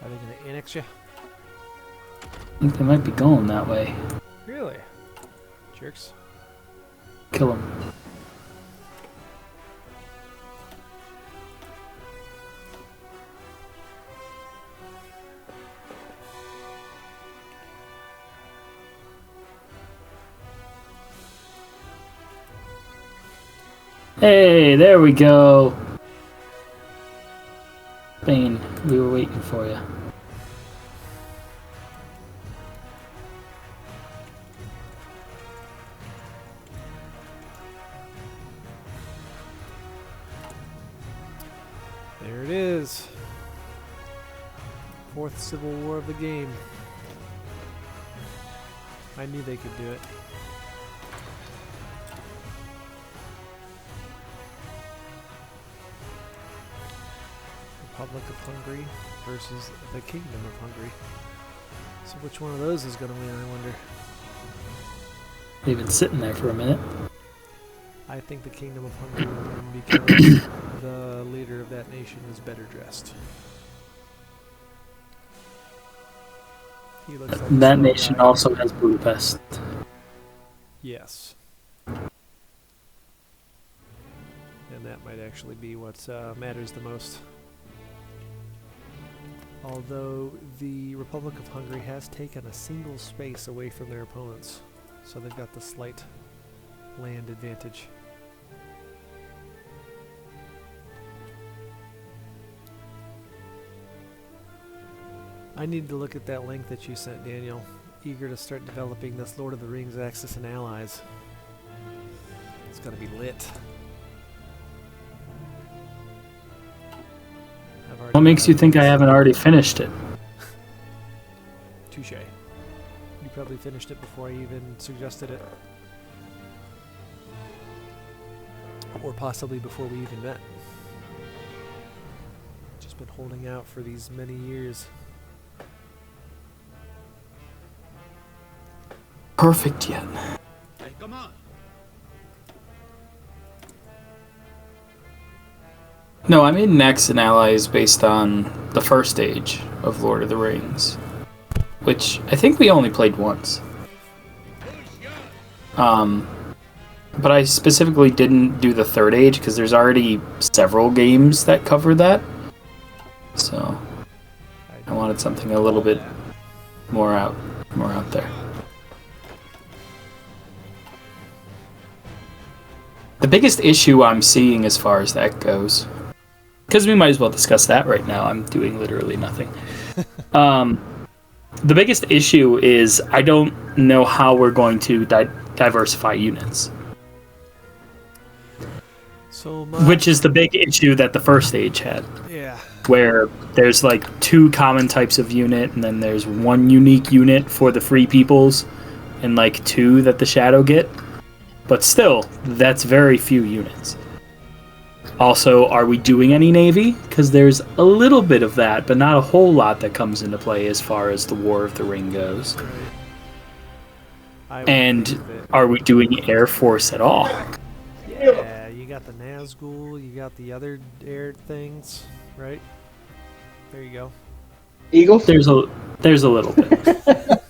Are they going to annex you? I think they might be going that way. Really? Jerks. Kill them. Hey, there we go. Spain, we were waiting for you. There it is. Fourth civil war of the game. I knew they could do it. Republic of Hungary versus the Kingdom of Hungary. So which one of those is going to win, I wonder? They've been sitting there for a minute. I think the Kingdom of Hungary will win because the leader of that nation is better dressed. He looks like a That slow nation guy. also has Budapest. Yes. And that might actually be what matters the most. Although the Republic of Hungary has taken a single space away from their opponents, so they've got the slight land advantage. I need to look at that link that you sent, Daniel. Eager to start developing this Lord of the Rings Axis and Allies. It's gonna be lit. What makes you think I haven't already finished it? Touche. You probably finished it before I even suggested it. Or possibly before we even met. Just been holding out for these many years. Perfect yet. Hey, come on. No, I made an X and Allies based on the first stage of Lord of the Rings, which I think we only played once. But I specifically didn't do the third age because there's already several games that cover that. So I wanted something a little bit more out there. The biggest issue I'm seeing as far as that goes, because we might as well discuss that right now. I'm doing literally nothing. The biggest issue is I don't know how we're going to diversify units. So Which is the big issue that the first stage had. Yeah. Where there's like 2 common types of unit, and then there's 1 unique unit for the free peoples, and like 2 that the shadow get. But still, that's very few units. Also, are we doing any navy? Because there's a little bit of that, but not a whole lot that comes into play as far as the War of the Ring goes. Right. And are we doing Air Force at all? Yeah, you got the Nazgul, you got the other air things, right? There you go. Eagles? There's a little bit.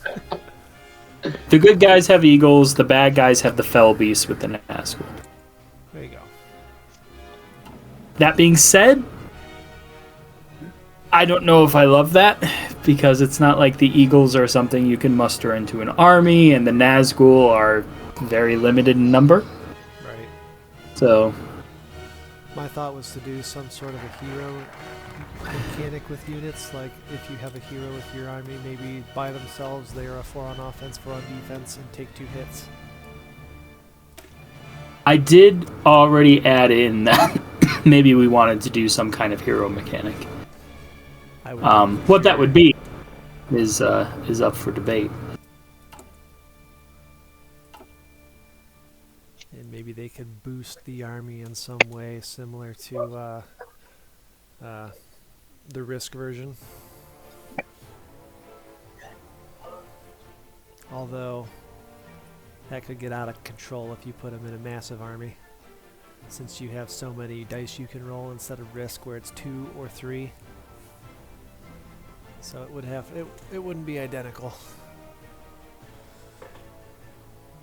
The good guys have eagles, the bad guys have the fell beast with the Nazgul. There you go. That being said, I don't know if I love that, because it's not like the eagles are something you can muster into an army, and the Nazgul are very limited in number. Right. So My thought was to do some sort of a hero mechanic with units, like if you have a hero with your army, maybe by themselves they are a 4 on offense, 4 on defense, and take 2 hits. I did already add in that maybe we wanted to do some kind of hero mechanic. I would What that would be is up for debate. And maybe they could boost the army in some way similar to the Risk version. Although that could get out of control if you put them in a massive army, since you have so many dice you can roll instead of Risk where it's 2 or 3. So it wouldn't be identical,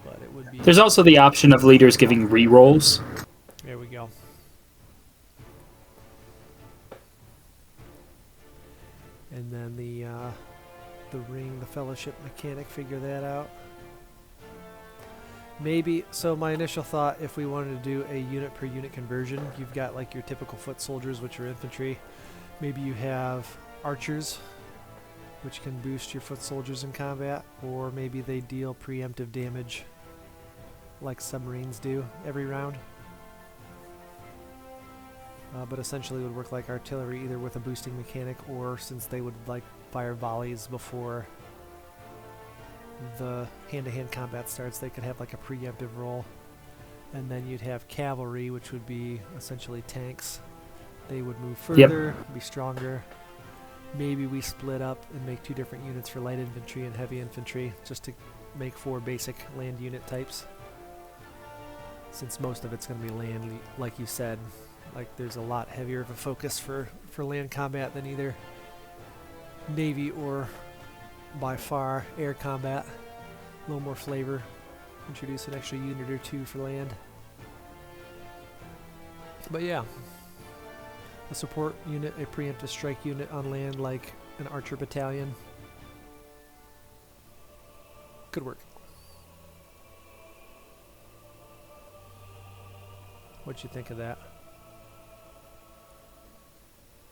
but it would be. There's also the option of leaders giving rerolls. There we go. And then the ring, the fellowship mechanic, figure that out. Maybe, so my initial thought, if we wanted to do a unit per unit conversion, you've got like your typical foot soldiers, which are infantry. Maybe you have archers, which can boost your foot soldiers in combat, or maybe they deal preemptive damage like submarines do every round. But essentially it would work like artillery, either with a boosting mechanic, or since they would like fire volleys before the hand-to-hand combat starts, they could have like a preemptive role. And then you'd have cavalry, which would be essentially tanks. They would move further, be stronger. Maybe we split up and make 2 different units for light infantry and heavy infantry, just to make 4 basic land unit types. Since most of it's going to be land, like you said. Like, there's a lot heavier of a focus for land combat than either Navy or, by far, air combat. A little more flavor. Introduce an extra unit or 2 for land. But yeah, a support unit, a preemptive strike unit on land like an archer battalion. Could work. What'd you think of that?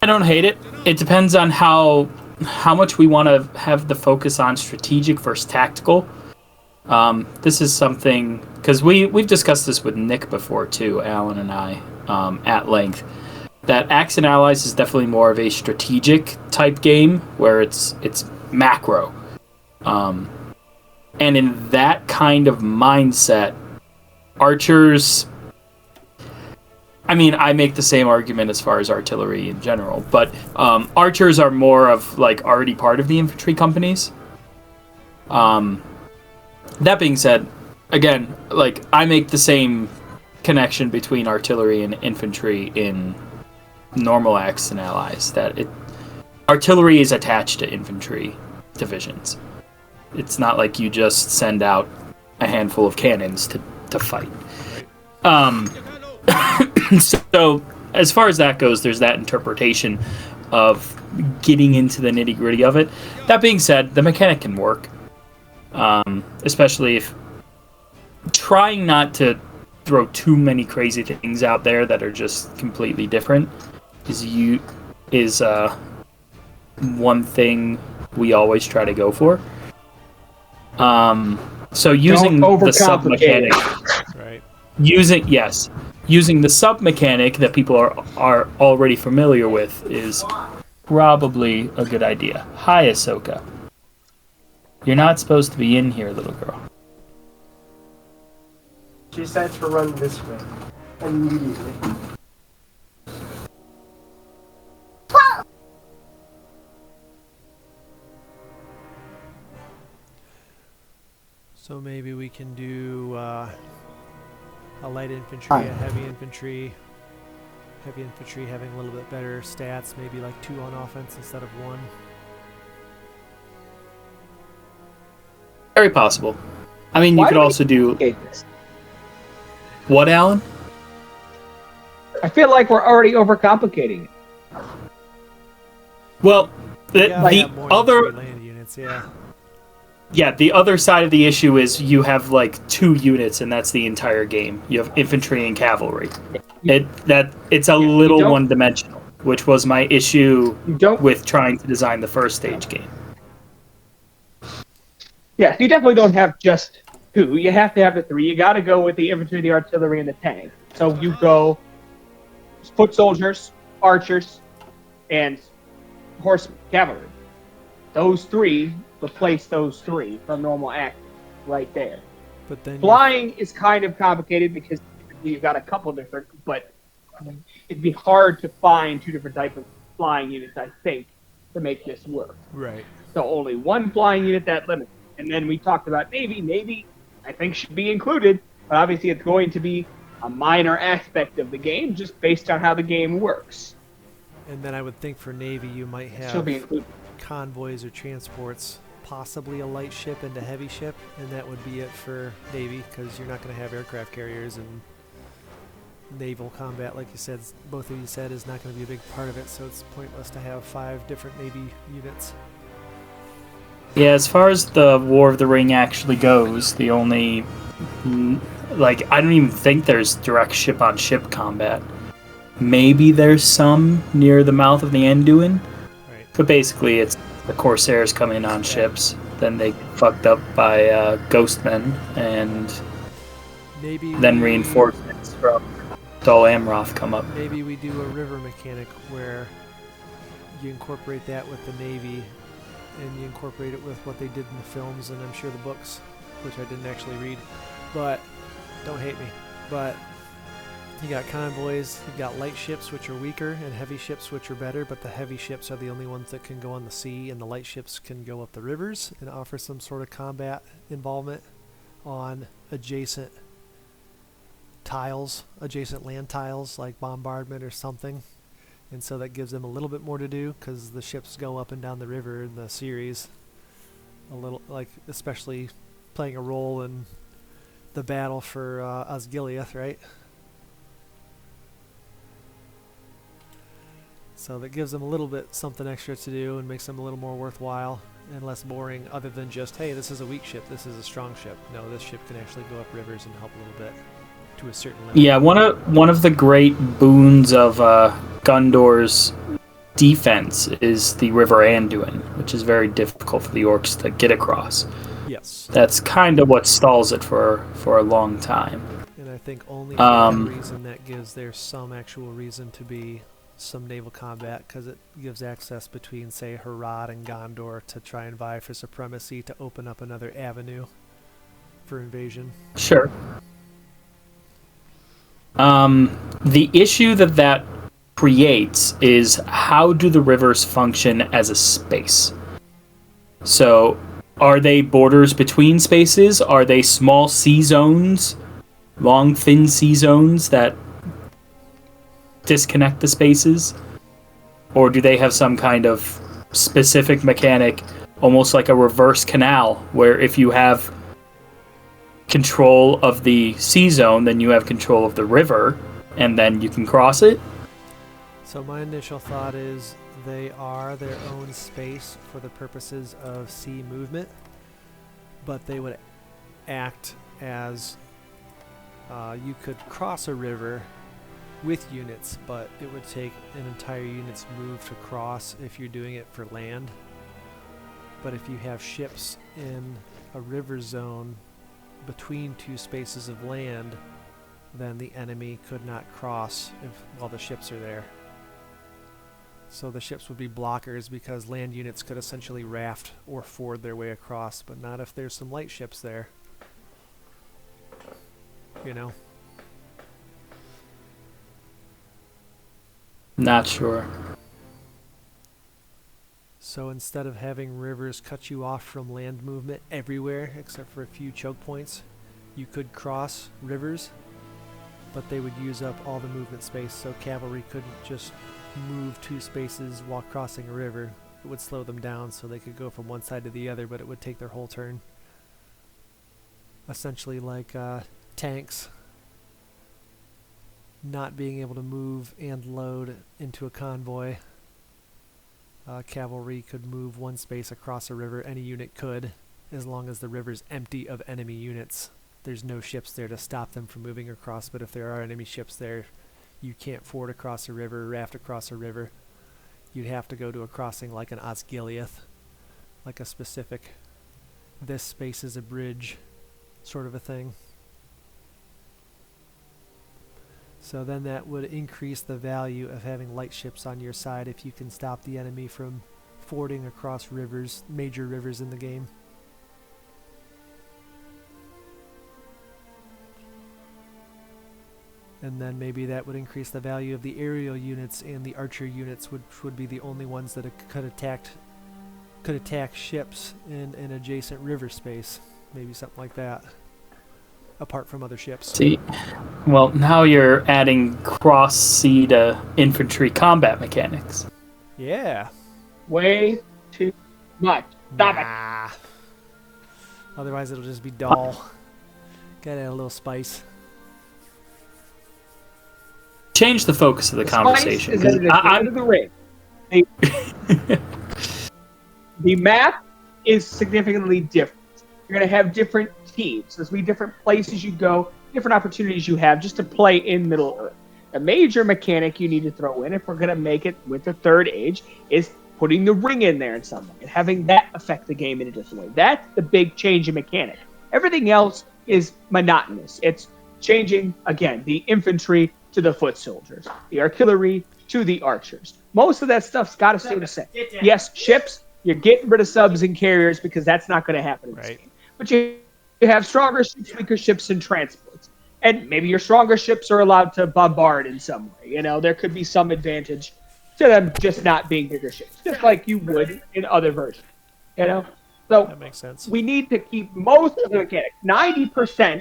I don't hate it. It depends on how much we want to have the focus on strategic versus tactical. This is something, because we've discussed this with Nick before too, Alan and I, at length, that Axe and Allies is definitely more of a strategic type game where it's macro. And in that kind of mindset, archers, I mean, I make the same argument as far as artillery in general, but archers are more of like already part of the infantry companies. That being said, again, like I make the same connection between artillery and infantry in normal Axe and Allies, that artillery is attached to infantry divisions. It's not like you just send out a handful of cannons to fight. So as far as that goes, there's that interpretation of getting into the nitty-gritty of it. That being said, the mechanic can work, especially if trying not to throw too many crazy things out there that are just completely different is one thing we always try to go for. So using the sub mechanic, Right. Using the sub mechanic that people are already familiar with is probably a good idea. Hi, Ahsoka. You're not supposed to be in here, little girl. She said to run this way immediately. So maybe we can do a light infantry, a heavy infantry. Heavy infantry having a little bit better stats, maybe like 2 on offense instead of 1. Very possible. I mean, you could also do... This? What, Alan? I feel like we're already overcomplicating it. Well, the Have more than other... 3 land units, yeah. Yeah, the other side of the issue is you have like 2 units, and that's the entire game. You have infantry and cavalry. It's a little one-dimensional, which was my issue with trying to design the first stage game. Yeah, you definitely don't have just 2. You have to have the 3. You got to go with the infantry, the artillery, and the tank. So you go foot soldiers, archers, and horsemen, cavalry. Those 3 replace those 3 from normal action right there. But then Flying is kind of complicated because you've got a couple different, but it'd be hard to find 2 different types of flying units, I think, to make this work. right. So only 1 flying unit, that limits. And then we talked about Navy. Navy, I think, should be included, but obviously it's going to be a minor aspect of the game just based on how the game works. And then I would think for Navy you might She'll have be included. convoys or transports, possibly a light ship and a heavy ship, and that would be it for Navy, because you're not going to have aircraft carriers, and naval combat, like you said, both of you said, is not going to be a big part of it, so it's pointless to have 5 different Navy units. Yeah, as far as the War of the Ring actually goes, the only... Like, I don't even think there's direct ship-on-ship combat. Maybe there's some near the mouth of the Anduin. Right. But basically, it's the Corsairs come in on ships, then they get fucked up by Ghostmen, and Maybe then we- reinforcements from Dol Amroth come up. Maybe we do a river mechanic where you incorporate that with the Navy, and you incorporate it with what they did in the films and I'm sure the books, which I didn't actually read. But don't hate me. But you got convoys, you got light ships which are weaker and heavy ships which are better, but the heavy ships are the only ones that can go on the sea and the light ships can go up the rivers and offer some sort of combat involvement on adjacent tiles, adjacent land tiles like bombardment or something. And so that gives them a little bit more to do because the ships go up and down the river in the series. A little, like, especially playing a role in the battle for Osgiliath, right? So that gives them a little bit something extra to do and makes them a little more worthwhile and less boring other than just, hey, this is a weak ship, this is a strong ship. No, this ship can actually go up rivers and help a little bit to a certain limit. Yeah, one of the great boons of Gundor's defense is the River Anduin, which is very difficult for the orcs to get across. Yes. That's kind of what stalls it for a long time. And I think only for that reason that gives there some actual reason to be some naval combat, because it gives access between, say, Harad and Gondor to try and vie for supremacy to open up another avenue for invasion. Sure. The issue that creates is how do the rivers function as a space? So, are they borders between spaces? Are they small sea zones? Long, thin sea zones that disconnect the spaces? Or do they have some kind of specific mechanic, almost like a reverse canal, where if you have control of the sea zone, then you have control of the river, and then you can cross it? So my initial thought is they are their own space for the purposes of sea movement, but they would act as you could cross a river with units, but it would take an entire unit's move to cross if you're doing it for land. But if you have ships in a river zone between two spaces of land, then the enemy could not cross while the ships are there. So the ships would be blockers because land units could essentially raft or ford their way across, but not if there's some light ships there. You know? Not sure. So instead of having rivers cut you off from land movement everywhere except for a few choke points, you could cross rivers, but they would use up all the movement space, so cavalry couldn't just move two spaces while crossing a river. It would slow them down so they could go from one side to the other, but it would take their whole turn. Essentially like tanks not being able to move and load into a convoy. Cavalry could move one space across a river. Any unit could, as long as the river's empty of enemy units. There's no ships there to stop them from moving across, but if there are enemy ships there, you can't ford across a river, raft across a river. You'd have to go to a crossing like an Osgiliath, like a specific, this space is a bridge sort of a thing. So then that would increase the value of having light ships on your side if you can stop the enemy from fording across rivers, major rivers in the game. And then maybe that would increase the value of the aerial units, and the archer units would be the only ones that could attack ships in an adjacent river space. Maybe something like that. Apart from other ships. See, well, now you're adding cross-sea to infantry combat mechanics. Yeah. Way too much. Stop it. Nah. Otherwise it'll just be dull. Gotta add a little spice. Change the focus of the conversation. Spice is at the end of the ring. The map is significantly different. You're going to have different teams. There's going to be different places you go, different opportunities you have just to play in Middle-earth. A major mechanic you need to throw in, if we're going to make it with the Third Age, is putting the ring in there in some way and having that affect the game in a different way. That's the big change in mechanic. Everything else is monotonous. It's changing, again, the infantry to the foot soldiers, the artillery to the archers. Most of that stuff's got to stay the same. Yes, ships You're getting rid of subs and carriers because that's not going to happen in this Right. game. But you have stronger ships, weaker ships, and transports. And maybe your stronger ships are allowed to bombard in some way. You know, there could be some advantage to them just not being bigger ships, just like you would in other versions. You know? So That makes sense. we need to keep most of the mechanics. 90%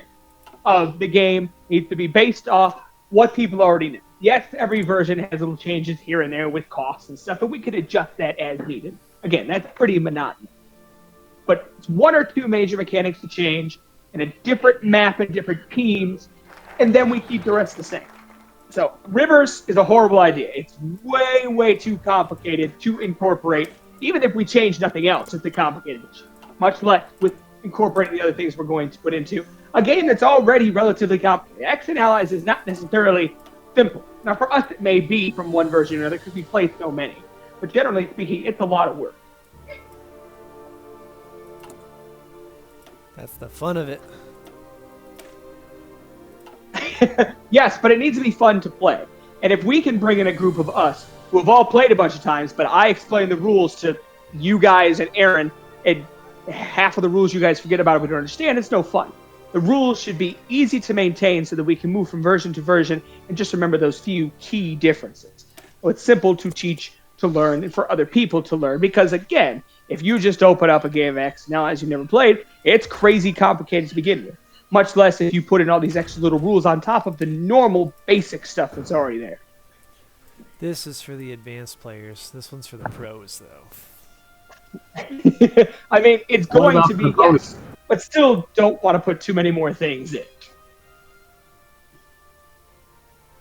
of the game needs to be based off what people already knew. Yes, every version has little changes here and there with costs and stuff, but we could adjust that as needed. Again, that's pretty monotonous. But it's one or two major mechanics to change, and a different map and different teams, and then we keep the rest the same. So rivers is a horrible idea. It's way, way too complicated to incorporate. Even if we change nothing else, it's a complicated issue. Much less with incorporating the other things we're going to put into a game that's already relatively complicated. X and Allies is not necessarily simple. Now, for us, it may be from one version to another because we play so many. But generally speaking, it's a lot of work. That's the fun of it. Yes, but it needs to be fun to play. And if we can bring in a group of us who have all played a bunch of times, but I explain the rules to you guys and Aaron, and half of the rules you guys forget about it, we don't understand, it's no fun. The rules should be easy to maintain so that we can move from version to version and just remember those few key differences. So it's simple to teach, to learn, and for other people to learn. Because again, if you just open up a game of X now as you've never played, it's crazy complicated to begin with. Much less if you put in all these extra little rules on top of the normal basic stuff that's already there. This is for the advanced players. This one's for the pros, though. I mean, it's What going about to be, the pros? yes, but still don't want to put too many more things in.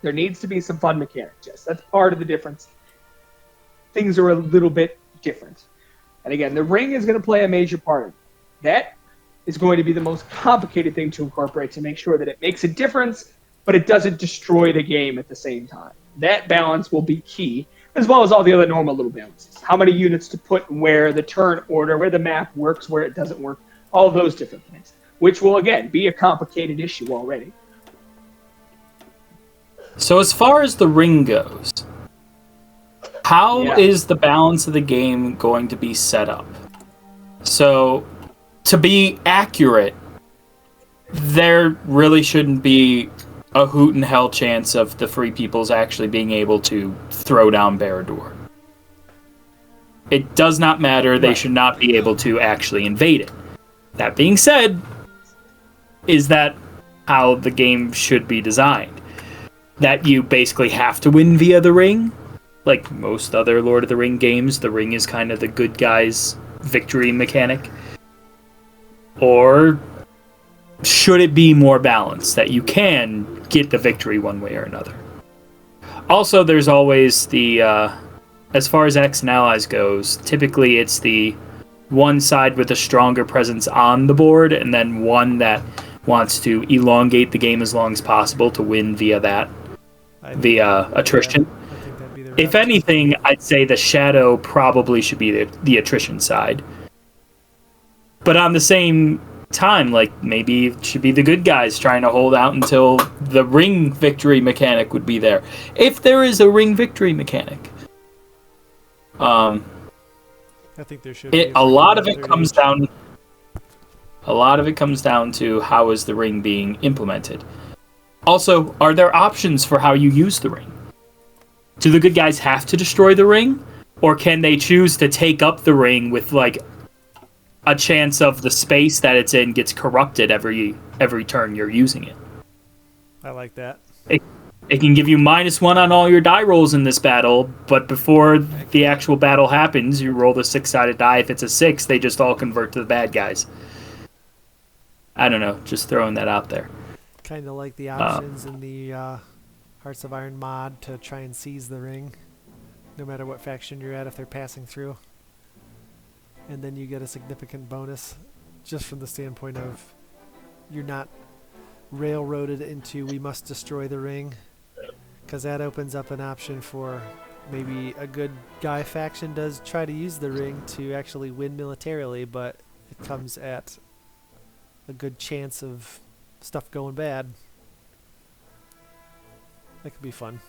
There needs to be some fun mechanics, Jess. That's part of the difference. Things are a little bit different. And again, the ring is going to play a major part of it. That is going to be the most complicated thing to incorporate to make sure that it makes a difference, but it doesn't destroy the game at the same time. That balance will be key, as well as all the other normal little balances. How many units to put where, the turn order, where the map works, where it doesn't work, all of those different things, which will, again, be a complicated issue already. So as far as the ring goes, how is the balance of the game going to be set up? So, to be accurate, there really shouldn't be a hoot and hell chance of the Free Peoples actually being able to throw down Barad-dûr. It does not matter. They should not be able to actually invade it. That being said, is that how the game should be designed? That you basically have to win via the ring? Like most other Lord of the Ring games, the ring is kind of the good guy's victory mechanic? Or should it be more balanced, that you can get the victory one way or another? Also, there's always the, as far as X and Allies goes, typically it's the one side with a stronger presence on the board, and then one that wants to elongate the game as long as possible to win via that, via attrition. I think that'd be the If route. anything, I'd say the Shadow probably should be the attrition side. But on the same time, like, maybe it should be the good guys trying to hold out until the ring victory mechanic would be there. If there is a ring victory mechanic. I think there should be A lot of it another comes age. down. A lot of it comes down to how is the ring being implemented. Also, are there options for how you use the ring? Do the good guys have to destroy the ring, or can they choose to take up the ring with like a chance of the space that it's in gets corrupted every turn you're using it? I like that. It can give you -1 on all your die rolls in this battle, but before the actual battle happens, you roll the 6-sided die. If it's a 6, they just all convert to the bad guys. I don't know, just throwing that out there. Kind of like the options in the Hearts of Iron mod to try and seize the ring, no matter what faction you're at if they're passing through. And then you get a significant bonus just from the standpoint of you're not railroaded into we must destroy the ring, because that opens up an option for maybe a good guy faction does try to use the ring to actually win militarily, but it comes at a good chance of stuff going bad. That could be fun.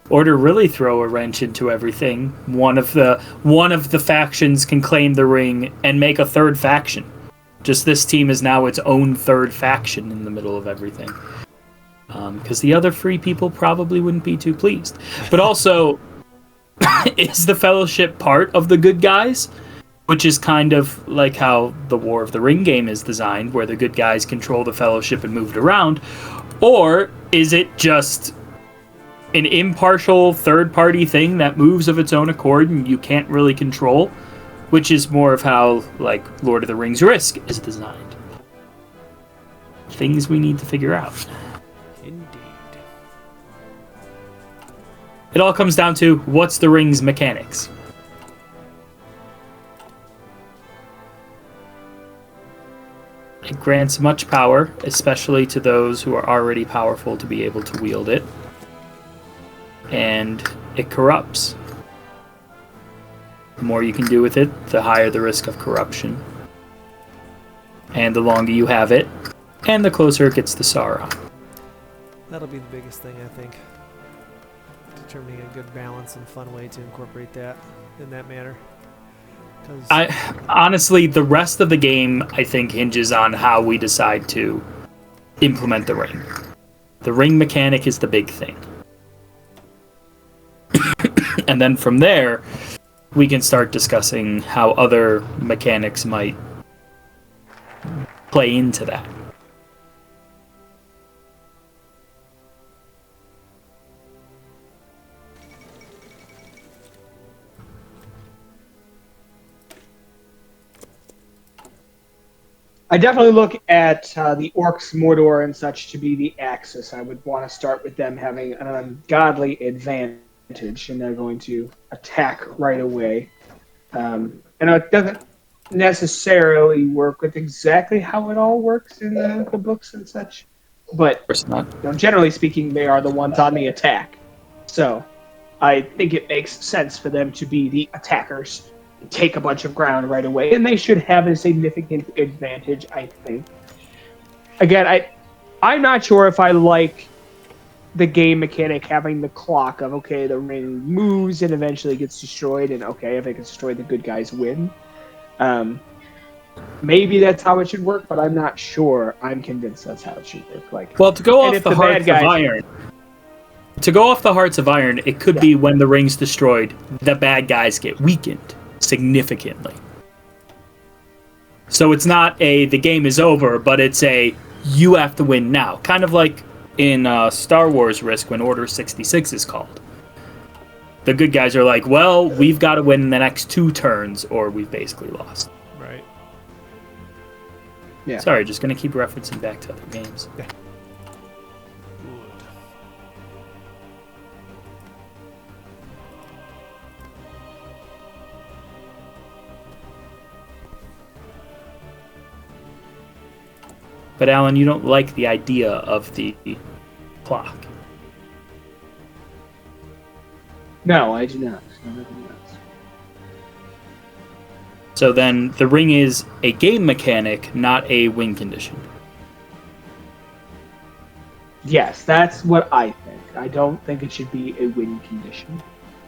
Or to really throw a wrench into everything, one of the factions can claim the ring and make a third faction. Just this team is now its own third faction in the middle of everything. Because the other free people probably wouldn't be too pleased. But also, is the Fellowship part of the good guys? Which is kind of like how the War of the Ring game is designed, where the good guys control the Fellowship and move it around. Or is it just an impartial third-party thing that moves of its own accord and you can't really control? Which is more of how, like, Lord of the Rings Risk is designed. Things we need to figure out. Indeed. It all comes down to, what's the ring's mechanics? It grants much power, especially to those who are already powerful to be able to wield it. And it corrupts. The more you can do with it, the higher the risk of corruption. And the longer you have it, and the closer it gets to Sauron. That'll be the biggest thing, I think. Determining a good balance and fun way to incorporate that in that manner. Honestly, the rest of the game, I think, hinges on how we decide to implement the ring. The ring mechanic is the big thing. And then from there, we can start discussing how other mechanics might play into that. I definitely look at the Orcs, Mordor, and such to be the Axis. I would want to start with them having an ungodly advantage, and they're going to attack right away. And it doesn't necessarily work with exactly how it all works in the books and such, but Of course not. generally speaking, they are the ones on the attack. So I think it makes sense for them to be the attackers. Take a bunch of ground right away, and they should have a significant advantage, I think. Again, I'm not sure if I like the game mechanic having the clock of, okay, the ring moves and eventually gets destroyed, and okay, if it gets destroyed, the good guys win. Maybe that's how it should work, but I'm not sure. I'm convinced that's how it should work. Well, to go off the Hearts of Iron, it could be when the ring's destroyed, the bad guys get weakened significantly. So it's not the game is over, but it's you have to win now. Kind of like in Star Wars Risk when Order 66 is called. The good guys are like, well, we've got to win in the next 2 turns or we've basically lost. Right. Yeah. Sorry, just going to keep referencing back to other games. Yeah. But Alan, you don't like the idea of the clock. No, I do not. So then the ring is a game mechanic, not a win condition. Yes, that's what I think. I don't think it should be a win condition.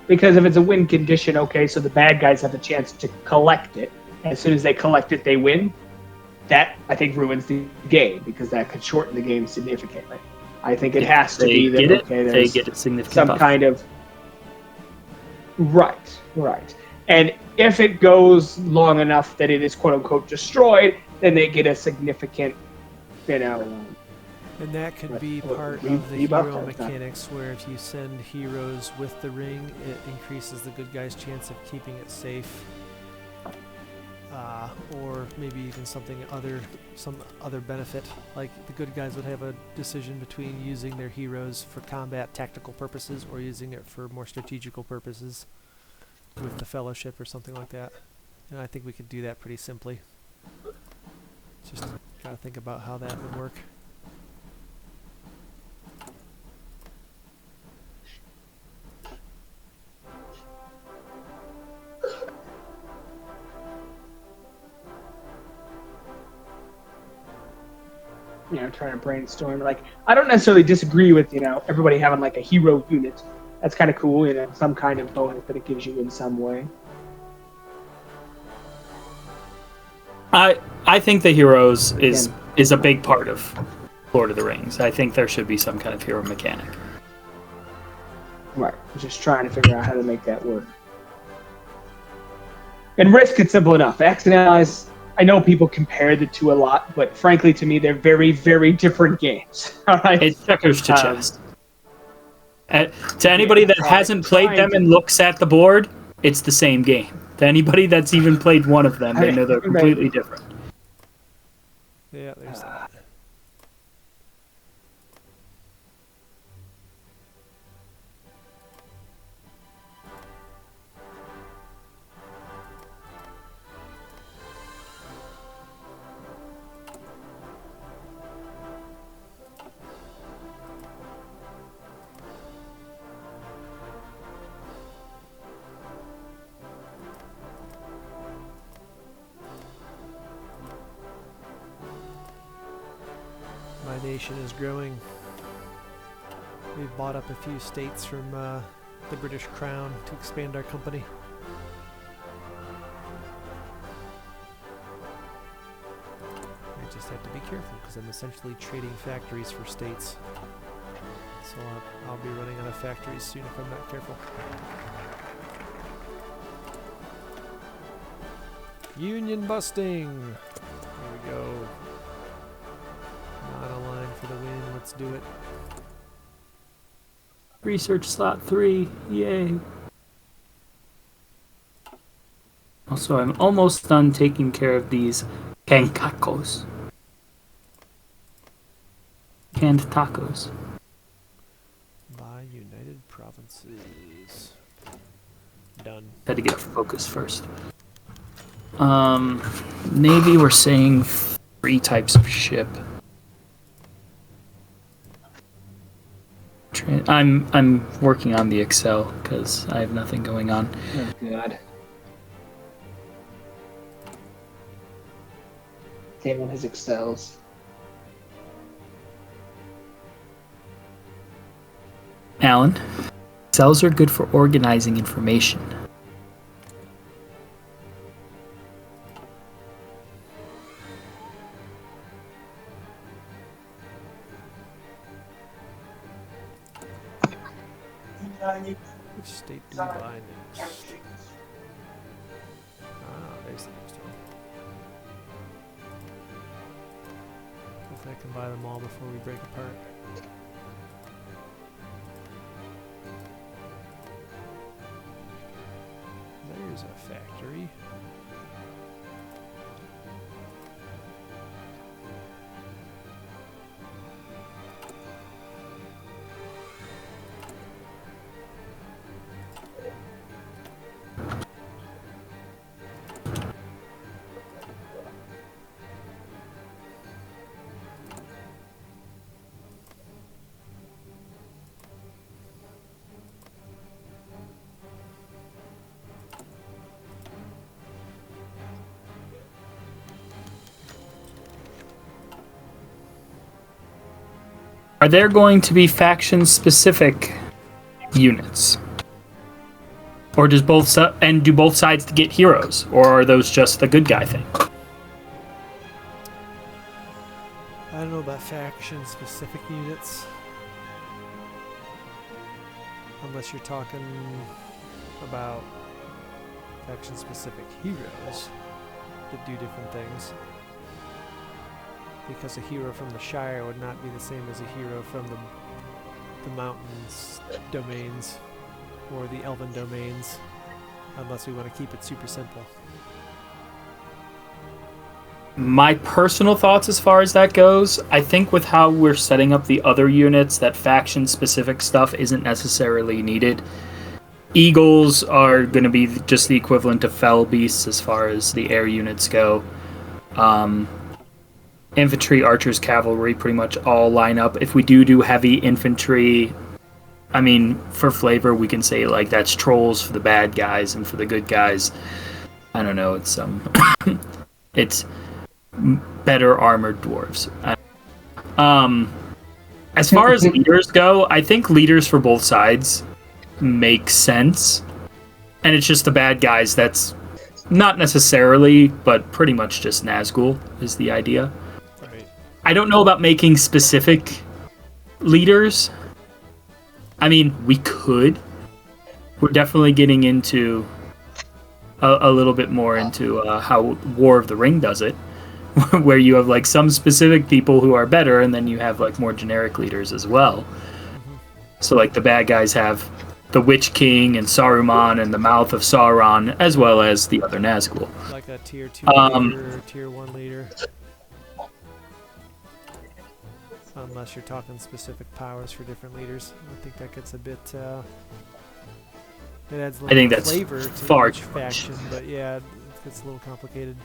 Because if it's a win condition, okay, so the bad guys have the chance to collect it. As soon as they collect it, they win. That, I think, ruins the game, because that could shorten the game significantly. I think it has to be that, okay, they there's get a significant some buff. kind of... Right. And if it goes long enough that it is quote-unquote destroyed, then they get a significant, And that could be part of the hero mechanics, where if you send heroes with the ring, it increases the good guy's chance of keeping it safe. Or maybe even some other benefit, like the good guys would have a decision between using their heroes for combat tactical purposes or using it for more strategical purposes with the Fellowship or something like that. And I think we could do that pretty simply. Just gotta think about how that would work. trying to brainstorm. Like, I don't necessarily disagree with, everybody having like a hero unit, That's kind of cool, some kind of bonus that it gives you in some way. I think the heroes is a big part of Lord of the Rings. I think there should be some kind of hero mechanic. Right. Just trying to figure out how to make that work. And Risk, it's simple enough. Axe and Allies, I know people compare the two a lot, but frankly, to me, they're very, very different games. All right. It's checkers to chess. To anybody that hasn't played them and looks at the board, it's the same game. To anybody that's even played one of them, they know they're completely different. Yeah, there's that. My nation is growing. We've bought up a few states from the British Crown to expand our company. I just have to be careful because I'm essentially trading factories for states. So I'll be running out of factories soon if I'm not careful. Union busting! Here we go. Not a line for the win. Let's do it. Research slot 3. Yay. Also, I'm almost done taking care of these cancacos. Canned tacos. By United Provinces. Done. Had to get focus first. Navy, we're saying 3 types of ship. I'm working on the Excel because I have nothing going on. Oh, God. Damn on his Excels. Alan, Excels are good for organizing information. Which state do we buy next? Ah, there's the next one. Hopefully I can buy them all before we break apart. There's a factory. Are there going to be faction-specific units? Or does do both sides get heroes? Or are those just the good guy thing? I don't know about faction-specific units. Unless you're talking about faction-specific heroes that do different things. Because a hero from the Shire would not be the same as a hero from the mountains domains or the elven domains, unless we want to keep it super simple. My personal thoughts as far as that goes, I think with how we're setting up the other units, that faction-specific stuff isn't necessarily needed. Eagles are going to be just the equivalent of fell beasts as far as the air units go. Infantry, archers, cavalry pretty much all line up. If we do heavy infantry, I mean, for flavor, we can say like that's trolls for the bad guys, and for the good guys, I don't know, it's it's better armored dwarves. As far as leaders go, I think leaders for both sides makes sense. And it's just the bad guys that's not necessarily, but pretty much just Nazgul is the idea. Right. I don't know about making specific leaders. I mean, we could. We're definitely getting into a little bit more into how War of the Ring does it, where you have like some specific people who are better, and then you have like more generic leaders as well. So like the bad guys have the Witch King and Saruman and the Mouth of Sauron, as well as the other Nazgul. Like a tier 2 leader or tier 1 leader. Unless you're talking specific powers for different leaders. I think that gets a bit... it adds a little I think that's flavor to far each too much. faction, but yeah, it gets a little complicated.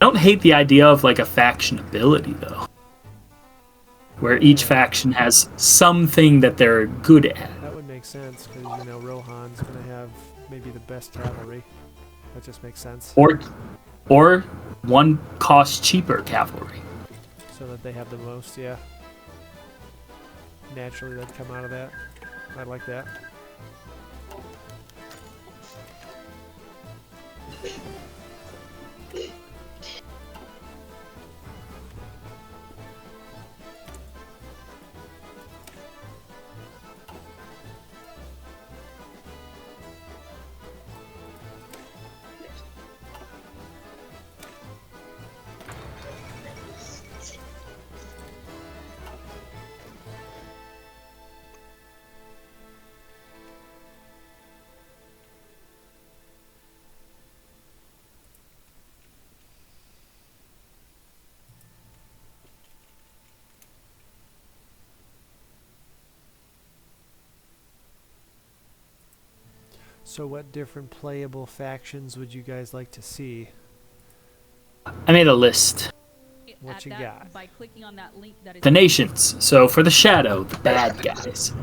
I don't hate the idea of like a faction ability though, where each faction has something that they're good at. That would make sense, because, you know, Rohan's going to have maybe the best cavalry. That just makes sense. Or one cost cheaper cavalry. So that they have the most, yeah. Naturally, that'd come out of that. I like that. So what different playable factions would you guys like to see? I made a list. What At you that, got? By clicking on that link that is The nations. So for the Shadow, the bad guys,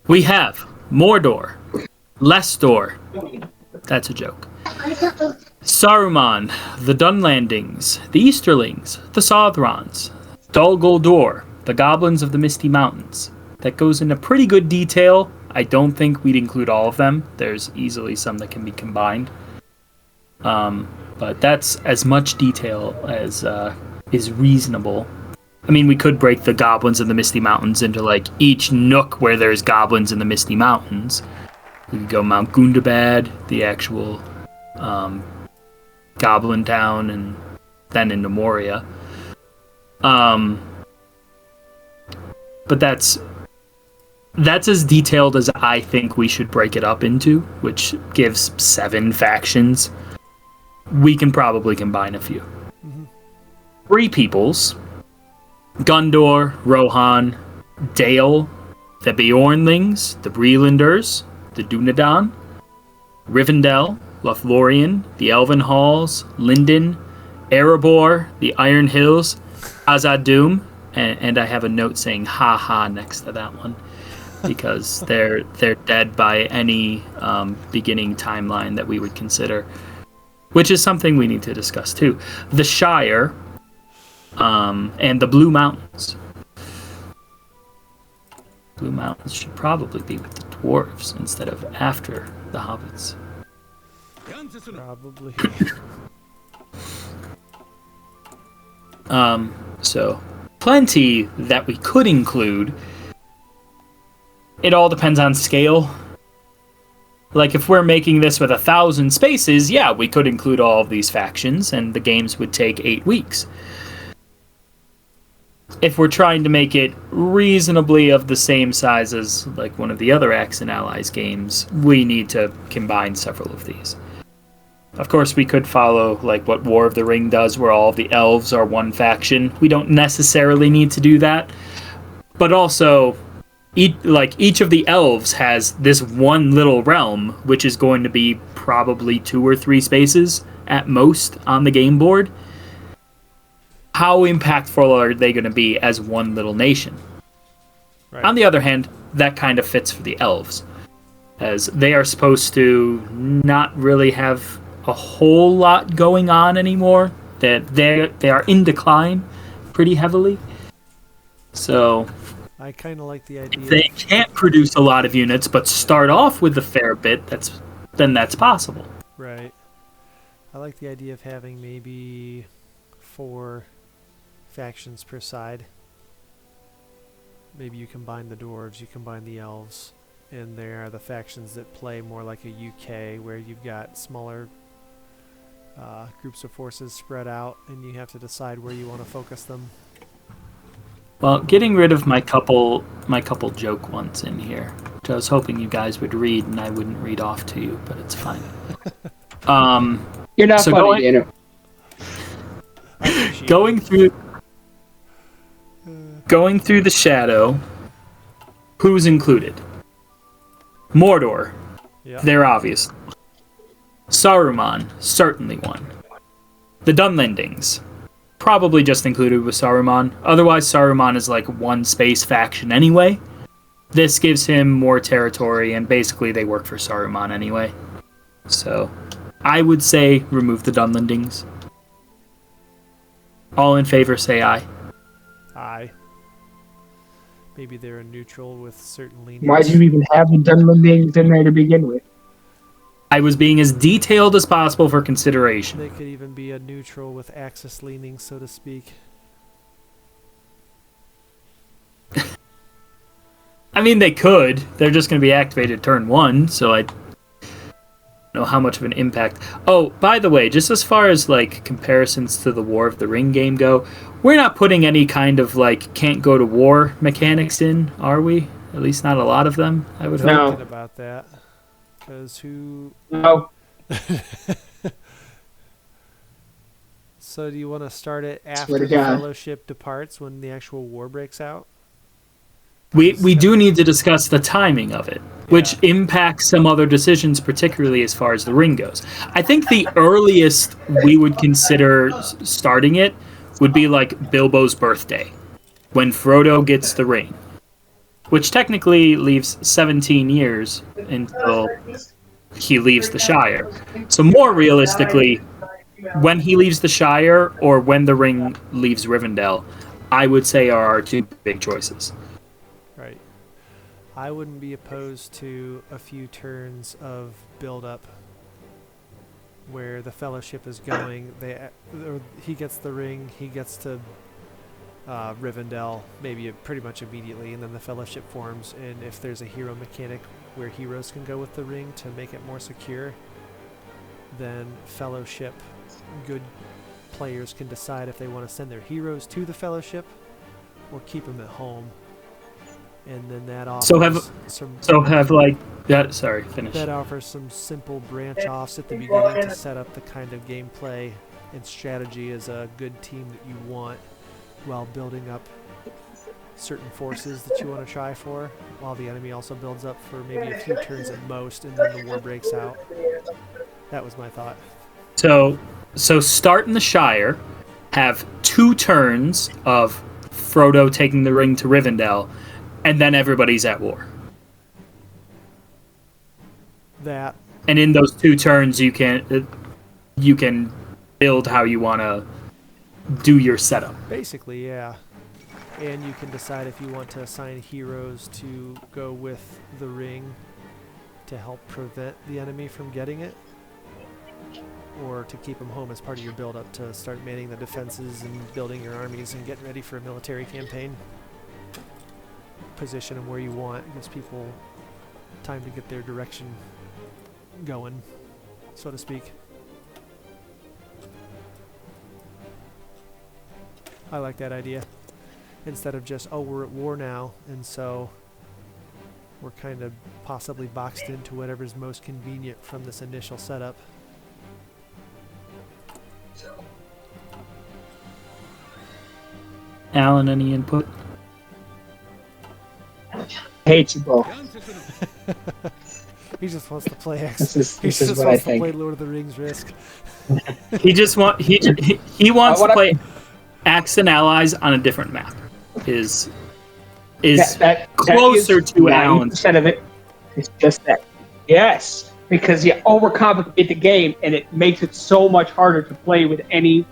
we have Mordor, Lestor. That's a joke. Saruman, the Dunlandings, the Easterlings, the Southrons, Dol Guldur, the Goblins of the Misty Mountains. That goes into pretty good detail. I don't think we'd include all of them. There's easily some that can be combined. But that's as much detail as is reasonable. I mean, we could break the Goblins of the Misty Mountains into like each nook where there's goblins in the Misty Mountains. We could go Mount Gundabad, the actual Goblin Town, and then into Moria. But that's as detailed as I think we should break it up into, which gives 7 factions. We can probably combine a few. Mm-hmm. 3 peoples: Gundor, Rohan, Dale, the Bjornlings, the Brelanders, the Dunedain, Rivendell, Lothlorien, the Elven Halls, Lindon, Erebor, the Iron Hills, Azad-Dûm, and I have a note saying "ha ha" next to that one, because they're dead by any beginning timeline that we would consider, which is something we need to discuss too. The Shire, and the Blue Mountains. Blue Mountains should probably be with the dwarves instead of after the hobbits. Probably. So plenty that we could include. It all depends on scale. Like, if we're making this with 1,000 spaces, yeah, we could include all of these factions, and the games would take 8 weeks. If we're trying to make it reasonably of the same size as, like, one of the other Axe and Allies games, we need to combine several of these. Of course, we could follow, like, what War of the Ring does, where all of the elves are one faction. We don't necessarily need to do that. But also, each of the elves has this one little realm, which is going to be probably 2 or 3 spaces at most on the game board. How impactful are they going to be as one little nation? Right. On the other hand, that kind of fits for the elves, as they are supposed to not really have a whole lot going on anymore. That they are in decline pretty heavily. So I kind of like the idea. If they can't produce a lot of units, but start off with a fair bit, then that's possible. Right. I like the idea of having maybe 4 factions per side. Maybe you combine the dwarves, you combine the elves, and there are the factions that play more like a UK, where you've got smaller groups of forces spread out, and you have to decide where you want to focus them. Well, getting rid of my couple joke ones in here, which I was hoping you guys would read, and I wouldn't read off to you, but it's fine. You're not So funny, Daniel. Going through the shadow, who's included? Mordor, Yeah. they're obvious. Saruman, certainly one. The Dunlendings, probably just included with Saruman. Otherwise, Saruman is like one space faction anyway. This gives him more territory, and basically they work for Saruman anyway. So, I would say remove the Dunlendings. All in favor, say aye. Aye. Maybe they're a neutral with certain leanings. Why'd you even have the Dunlendings in there to begin with? I was being as detailed as possible for consideration. They could even be a neutral with Axis leanings, so to speak. I mean, they could. They're just going to be activated turn 1, so I don't know how much of an impact. Oh, by the way, just as far as like comparisons to the War of the Ring game go, we're not putting any kind of like can't go to war mechanics in, are we? At least not a lot of them, I would hope. No. Thinking about that. Because who... No. So do you want to start it Swear after to the God. Fellowship departs, when the actual war breaks out? We do need to discuss the timing of it, which Yeah. impacts some other decisions, particularly as far as the ring goes. I think the earliest we would consider starting it would be like Bilbo's birthday, when Frodo gets the ring, which technically leaves 17 years until he leaves the Shire. So more realistically, when he leaves the Shire or when the ring leaves Rivendell, I would say are our two big choices. Right. I wouldn't be opposed to a few turns of build-up where the Fellowship is going. He gets the ring, he gets to Rivendell, maybe pretty much immediately, and then the Fellowship forms, and if there's a hero mechanic where heroes can go with the ring to make it more secure, then Fellowship, good players can decide if they want to send their heroes to the Fellowship or keep them at home. And then that offers finish. That offers some simple branch offs at the beginning to set up the kind of gameplay and strategy as a good team that you want, while building up certain forces that you want to try for, while the enemy also builds up for maybe a few turns at most, and then the war breaks out. That was my thought. So start in the Shire, have 2 turns of Frodo taking the ring to Rivendell, and then everybody's at war. That. And in those 2 turns, you can build how you want to do your setup. Basically, yeah. And you can decide if you want to assign heroes to go with the ring to help prevent the enemy from getting it, or to keep them home as part of your build-up to start manning the defenses and building your armies and getting ready for a military campaign. Position them where you want. It gives people time to get their direction going, so to speak. I like that idea. Instead of just, oh, we're at war now, and so we're kind of possibly boxed into whatever's most convenient from this initial setup. Alan, any input? Hate you both. He just wants to play This is he just what I wants to think. play Lord of the Rings Risk. He wants to play Axe and Allies on a different map. Is closer to Alan's. 90% of it is just that. Yes, because you overcomplicate the game, and it makes it so much harder to play with any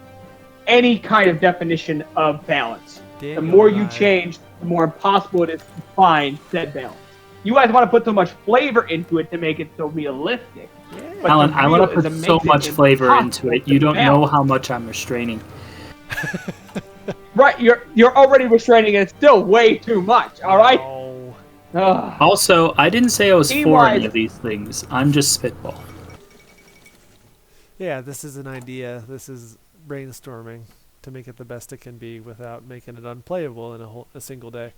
kind of definition of balance. The more you change, the more impossible it is to find said balance. You guys want to put so much flavor into it to make it so realistic. But Alan, the I want real to put is so makes much it flavor into impossible it. You to don't know balance. how much I'm restraining. Right, you're already restraining it. It's still way too much. All right. Oh, Ugh. Also, I didn't say I was for Team-wise- any of these things. I'm just spitballing. yeah. This is an idea. This is brainstorming to make it the best it can be without making it unplayable in a single day.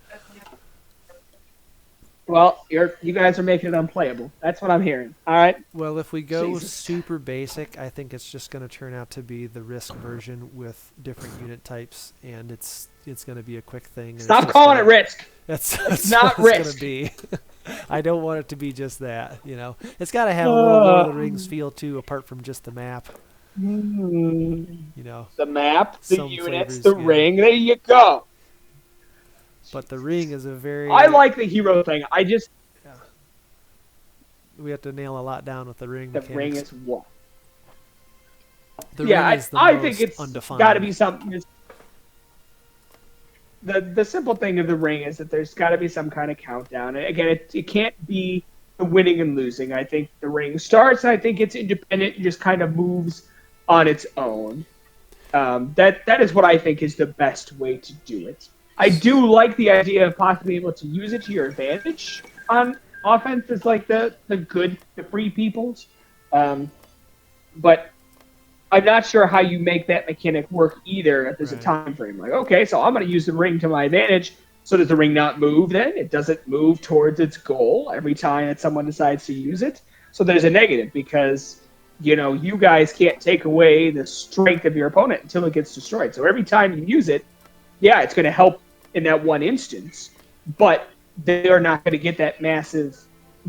Well, you guys are making it unplayable. That's what I'm hearing. All right. Well, if we go Jesus. super basic, I think it's just going to turn out to be the Risk version with different unit types, and it's going to be a quick thing. and Stop it's calling it Risk. That's not what it's Risk. going to be. I don't want it to be just that. It's got to have a little Lord of the Rings feel too, apart from just the map. The map, the Some units, flavors, the yeah. ring. There you go. But the ring is a very. I like the hero thing. We have to nail a lot down with the ring. The mechanics. ring is what? The Yeah, ring is the I most think it's undefined. got to be something. The simple thing of the ring is that there's got to be some kind of countdown. And again, it can't be the winning and losing. I think the ring starts. I think it's independent and just kind of moves on its own. That is what I think is the best way to do it. I do like the idea of possibly able to use it to your advantage on offense as like the free peoples. But I'm not sure how you make that mechanic work either if there's a time frame. Like, okay, so I'm going to use the ring to my advantage. So does the ring not move then? It doesn't move towards its goal every time that someone decides to use it. So there's a negative because, you guys can't take away the strength of your opponent until it gets destroyed. So every time you use it, yeah, it's going to help in that one instance. But they are not going to get that massive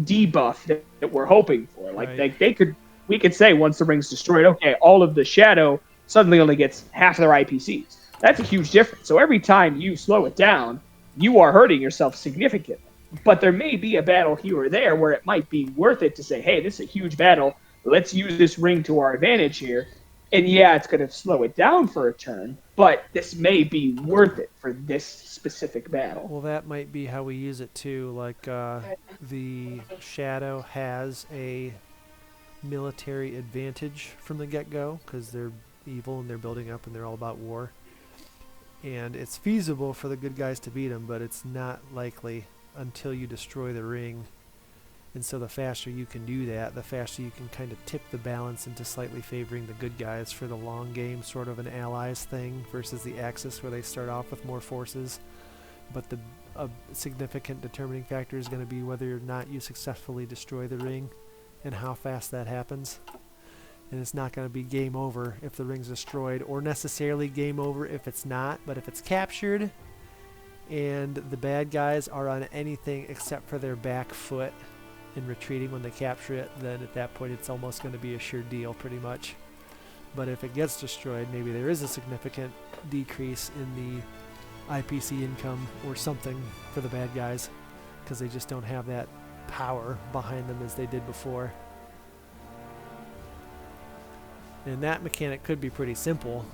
debuff that we're hoping for. Like we could say once the ring's destroyed, okay, all of the shadow suddenly only gets half of their IPCs. That's a huge difference. So every time you slow it down, you are hurting yourself significantly. But there may be a battle here or there where it might be worth it to say, hey, this is a huge battle. Let's use this ring to our advantage here. And yeah, it's going to slow it down for a turn, but this may be worth it for this specific battle. Well, that might be how we use it too. Like the Shadow has a military advantage from the get-go because they're evil and they're building up and they're all about war. And it's feasible for the good guys to beat them, but it's not likely until you destroy the ring. And so the faster you can do that, the faster you can kind of tip the balance into slightly favoring the good guys for the long game, sort of an allies thing versus the Axis where they start off with more forces. But a significant determining factor is going to be whether or not you successfully destroy the ring and how fast that happens. And it's not going to be game over if the ring's destroyed, or necessarily game over if it's not. But if it's captured and the bad guys are on anything except for their back foot and retreating when they capture it, then at that point it's almost going to be a sure deal pretty much. But if it gets destroyed, maybe there is a significant decrease in the IPC income or something for the bad guys because they just don't have that power behind them as they did before. And that mechanic could be pretty simple,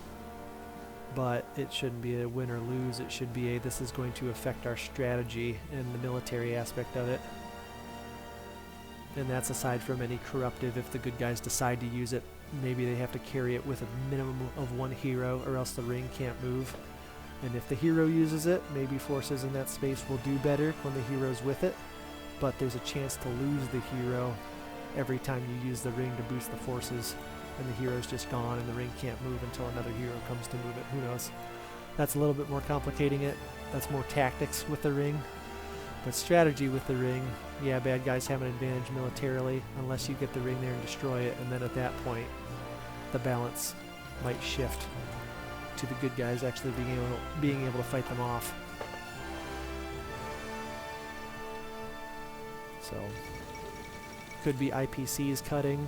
but it shouldn't be a win or lose. It should be this is going to affect our strategy and the military aspect of it. And that's aside from any corruptive. If the good guys decide to use it, maybe they have to carry it with a minimum of one hero or else the ring can't move. And if the hero uses it, maybe forces in that space will do better when the hero's with it. But there's a chance to lose the hero every time you use the ring to boost the forces. And the hero's just gone and the ring can't move until another hero comes to move it. Who knows? That's a little bit more complicating it. That's more tactics with the ring. But strategy with the ring, yeah, bad guys have an advantage militarily unless you get the ring there and destroy it, and then at that point the balance might shift to the good guys actually being able to fight them off. So could be IPCs cutting.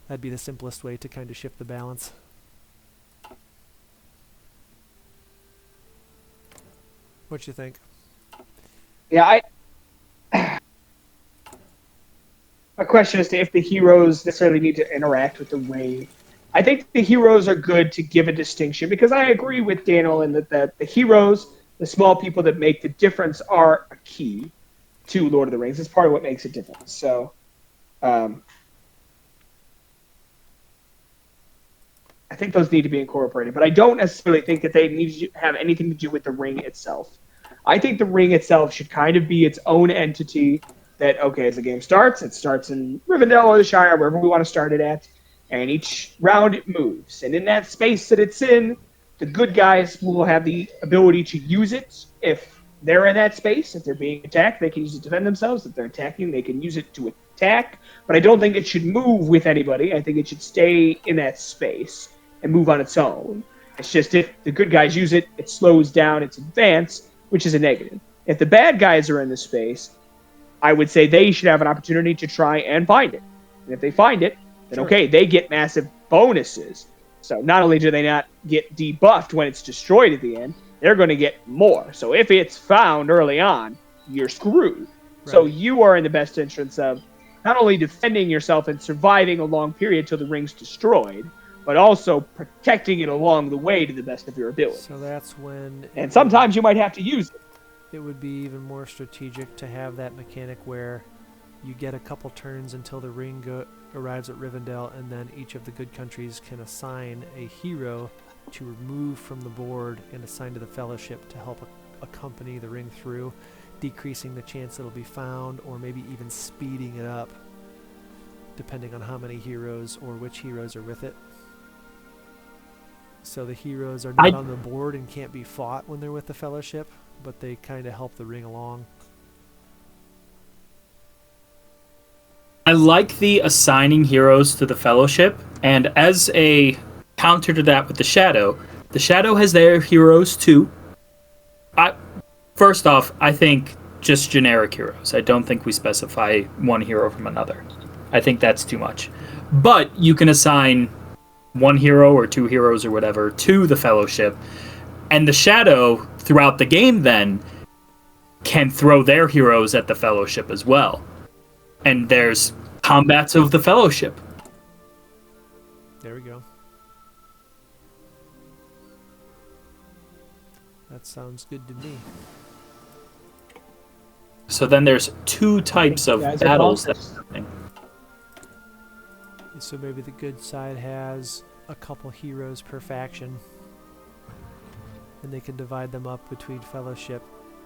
That'd be the simplest way to kind of shift the balance. What you think? Yeah, my question is if the heroes necessarily need to interact with the way I think the heroes are good to give a distinction because I agree with Daniel in that the heroes, the small people that make the difference, are a key to Lord of the Rings. It's part of what makes it different. So, I think those need to be incorporated, but I don't necessarily think that they need to have anything to do with the ring itself. I think the ring itself should kind of be its own entity that, okay, as the game starts, it starts in Rivendell or the Shire, wherever we want to start it at, and each round it moves. And in that space that it's in, the good guys will have the ability to use it if they're in that space. If they're being attacked, they can use it to defend themselves. If they're attacking, they can use it to attack. But I don't think it should move with anybody. I think it should stay in that space and move on its own. It's just if the good guys use it, it slows down its advance, which is a negative. If the bad guys are in the space, I would say they should have an opportunity to try and find it. And if they find it, then okay, they get massive bonuses. So not only do they not get debuffed when it's destroyed at the end, they're going to get more. So if it's found early on, you're screwed. Right. So you are in the best interest of not only defending yourself and surviving a long period till the ring's destroyed, but also protecting it along the way to the best of your ability. So that's when... And sometimes you might have to use it. It would be even more strategic to have that mechanic where you get a couple turns until the ring arrives at Rivendell, and then each of the good countries can assign a hero to remove from the board and assign to the Fellowship to help accompany the ring through, decreasing the chance it'll be found, or maybe even speeding it up, depending on how many heroes or which heroes are with it. So the heroes are not on the board and can't be fought when they're with the Fellowship, but they kind of help the ring along. I like the assigning heroes to the Fellowship, and as a counter to that with the Shadow has their heroes too. First off, I think just generic heroes. I don't think we specify one hero from another. I think that's too much. But you can assign one hero or two heroes or whatever to the Fellowship, and the Shadow throughout the game then can throw their heroes at the Fellowship as well. And there's combats of the Fellowship. There we go. That sounds good to me. So then there's two types of battles that's happening. So maybe the good side has a couple heroes per faction, and they can divide them up between Fellowship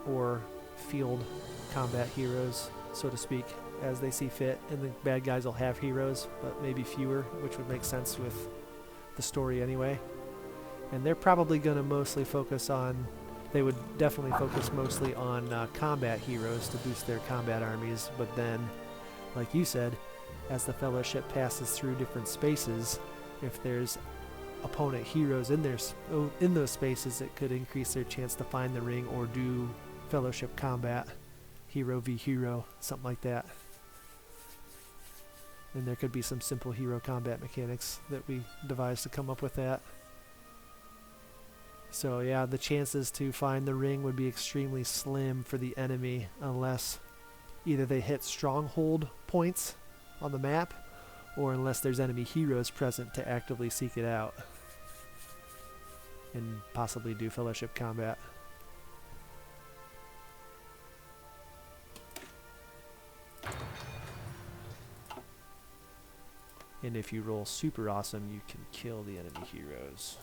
or field combat heroes, so to speak, as they see fit. And the bad guys will have heroes, but maybe fewer, which would make sense with the story anyway. And they're probably going to mostly focus on, they would definitely focus mostly on combat heroes to boost their combat armies, but then, like you said, as the Fellowship passes through different spaces, if there's opponent heroes in those spaces, it could increase their chance to find the ring or do Fellowship combat, hero v hero, something like that. And there could be some simple hero combat mechanics that we devised to come up with that. So yeah, the chances to find the ring would be extremely slim for the enemy unless either they hit stronghold points on the map, or unless there's enemy heroes present to actively seek it out and possibly do Fellowship combat. And if you roll super awesome, you can kill the enemy heroes.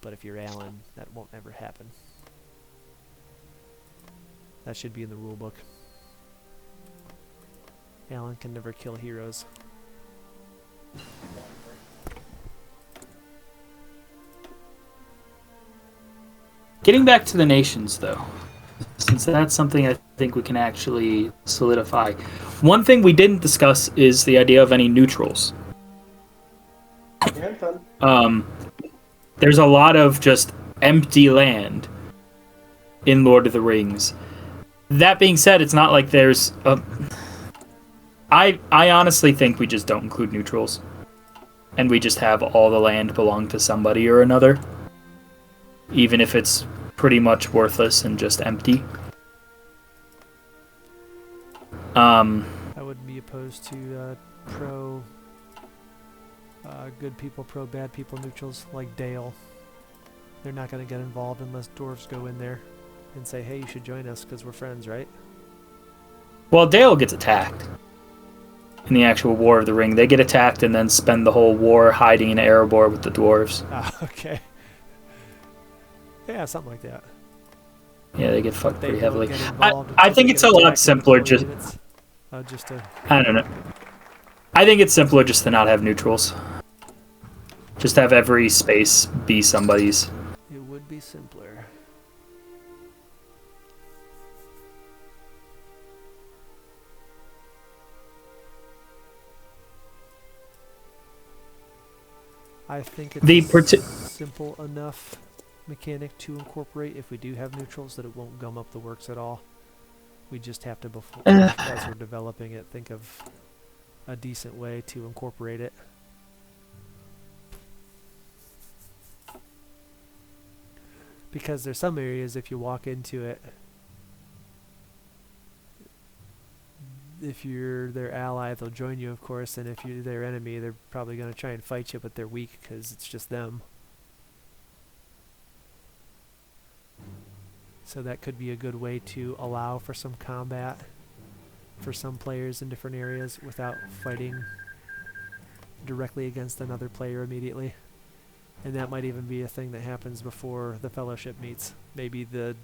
But if you're Alan, that won't ever happen. That should be in the rulebook. Alan can never kill heroes. Getting back to the nations, though, since that's something I think we can actually solidify. One thing we didn't discuss is the idea of any neutrals. There's a lot of just empty land in Lord of the Rings. That being said, it's not like there's a... I honestly think we just don't include neutrals. And we just have all the land belong to somebody or another. Even if it's pretty much worthless and just empty. I wouldn't be opposed to pro good people, pro, bad people, neutrals, like Dale. They're not going to get involved unless dwarves go in there and say, hey, you should join us because we're friends, right? Well, Dale gets attacked in the actual War of the Ring. They get attacked and then spend the whole war hiding in Erebor with the dwarves. Ah, okay. Yeah, something like that. Yeah, they get fucked They pretty don't heavily. get involved I until think they it's get a lot attacked simpler with 4 just... units. Just to... I don't know. I think it's simpler just to not have neutrals. Just have every space be somebody's. It would be simpler. I think it's a simple enough mechanic to incorporate if we do have neutrals that it won't gum up the works at all. We just have to, as we're developing it, think of a decent way to incorporate it. Because there's some areas, if you walk into it, if you're their ally, they'll join you, of course, and if you're their enemy, they're probably going to try and fight you, but they're weak because it's just them. So that could be a good way to allow for some combat for some players in different areas without fighting directly against another player immediately. And that might even be a thing that happens before the Fellowship meets. Maybe the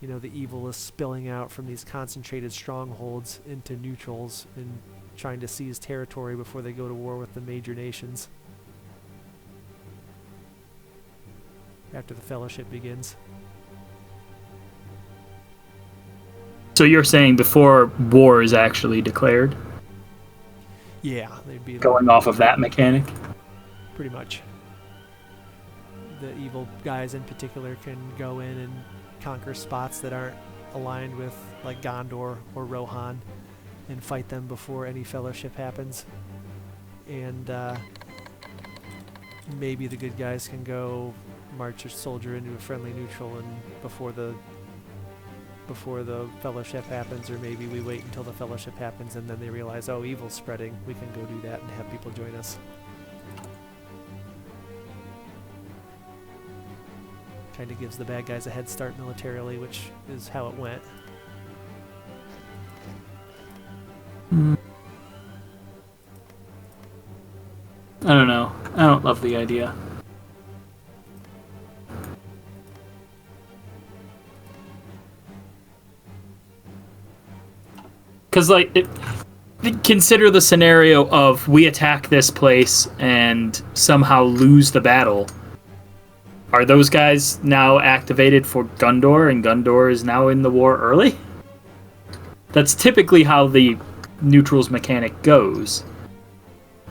evil is spilling out from these concentrated strongholds into neutrals and trying to seize territory before they go to war with the major nations. After the Fellowship begins. So you're saying before war is actually declared? Yeah, they'd be going off of that mechanic? Pretty much. The evil guys in particular can go in and conquer spots that aren't aligned with, like Gondor or Rohan, and fight them before any Fellowship happens. And maybe the good guys can go march a soldier into a friendly neutral and before the Fellowship happens, or maybe we wait until the Fellowship happens and then they realize, oh, evil's spreading, we can go do that and have people join us. Kind of gives the bad guys a head start militarily, which is how it went. I don't know. I don't love the idea. Because, consider the scenario of we attack this place and somehow lose the battle. Are those guys now activated for Gondor, and Gondor is now in the war early? That's typically how the neutrals mechanic goes.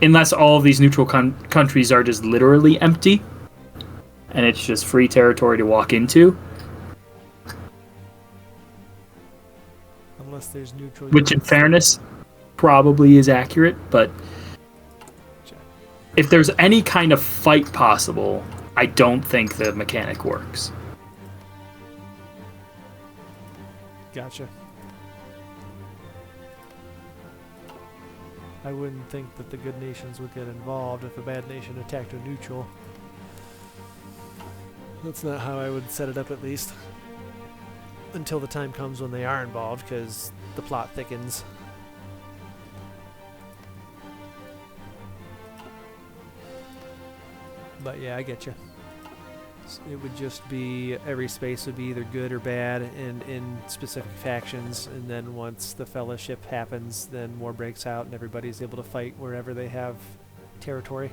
Unless all of these neutral countries are just literally empty, and it's just free territory to walk into. Unless there's neutral... Which, in fairness, probably is accurate, but if there's any kind of fight possible, I don't think the mechanic works. Gotcha. I wouldn't think that the good nations would get involved if a bad nation attacked a neutral. That's not how I would set it up, at least. Until the time comes when they are involved, because the plot thickens. But yeah, I get you. It would just be, every space would be either good or bad and in specific factions, and then once the Fellowship happens, then war breaks out and everybody's able to fight wherever they have territory.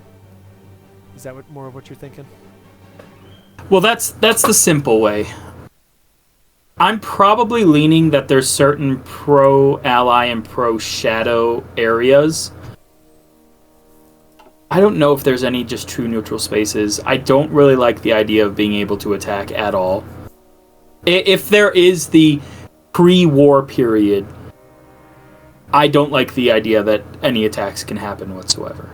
Is that more of what you're thinking? Well, that's the simple way. I'm probably leaning that there's certain pro-ally and pro-shadow areas. I don't know if there's any just true neutral spaces. I don't really like the idea of being able to attack at all. If there is the pre-war period, I don't like the idea that any attacks can happen whatsoever.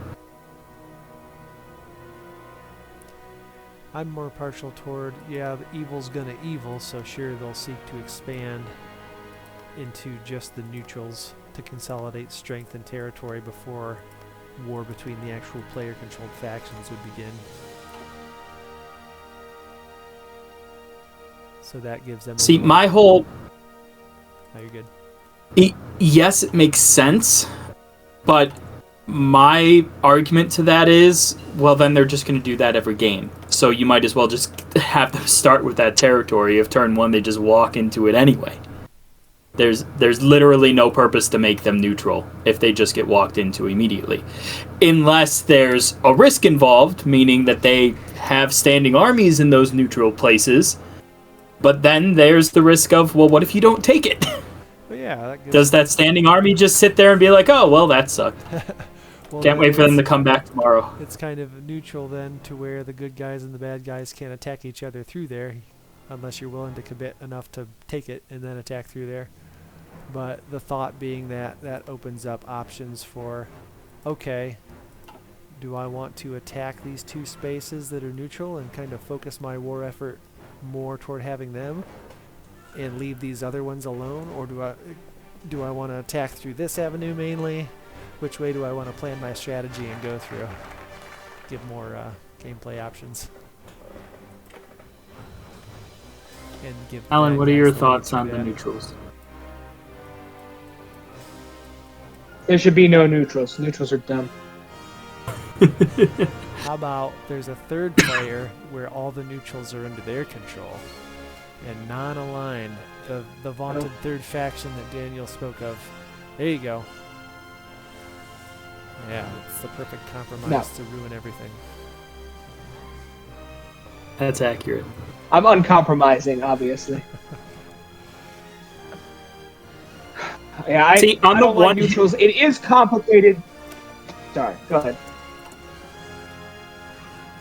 I'm more partial toward, yeah, the evil's gonna evil, so sure, they'll seek to expand into just the neutrals to consolidate strength and territory before war between the actual player-controlled factions would begin. So that gives them. See, my whole. Oh, you're good. Yes, it makes sense, but my argument to that is, well, then they're just going to do that every game. So you might as well just have them start with that territory. If turn one, they just walk into it anyway. There's literally no purpose to make them neutral if they just get walked into immediately. Unless there's a risk involved, meaning that they have standing armies in those neutral places. But then there's the risk of, well, what if you don't take it? But yeah, Does that standing army just sit there and be like, oh, well, that sucked. well, Can't wait for them to come back tomorrow. It's kind of neutral then, to where the good guys and the bad guys can't attack each other through there, unless you're willing to commit enough to take it and then attack through there. But the thought being that that opens up options for, okay, do I want to attack these two spaces that are neutral and kind of focus my war effort more toward having them and leave these other ones alone, or do I want to attack through this avenue mainly? Which way do I want to plan my strategy and go through? Give more gameplay options. And give Alan, what are guys your the thoughts lead on to the that. neutrals? There should be no neutrals. Neutrals are dumb. How about there's a third player where all the neutrals are under their control and non-aligned, the vaunted third faction that Daniel spoke of. There you go. Yeah, it's the perfect compromise to ruin everything. That's accurate. I'm uncompromising, obviously. Yeah, See, I don't like neutrals. It is complicated. Sorry, go ahead.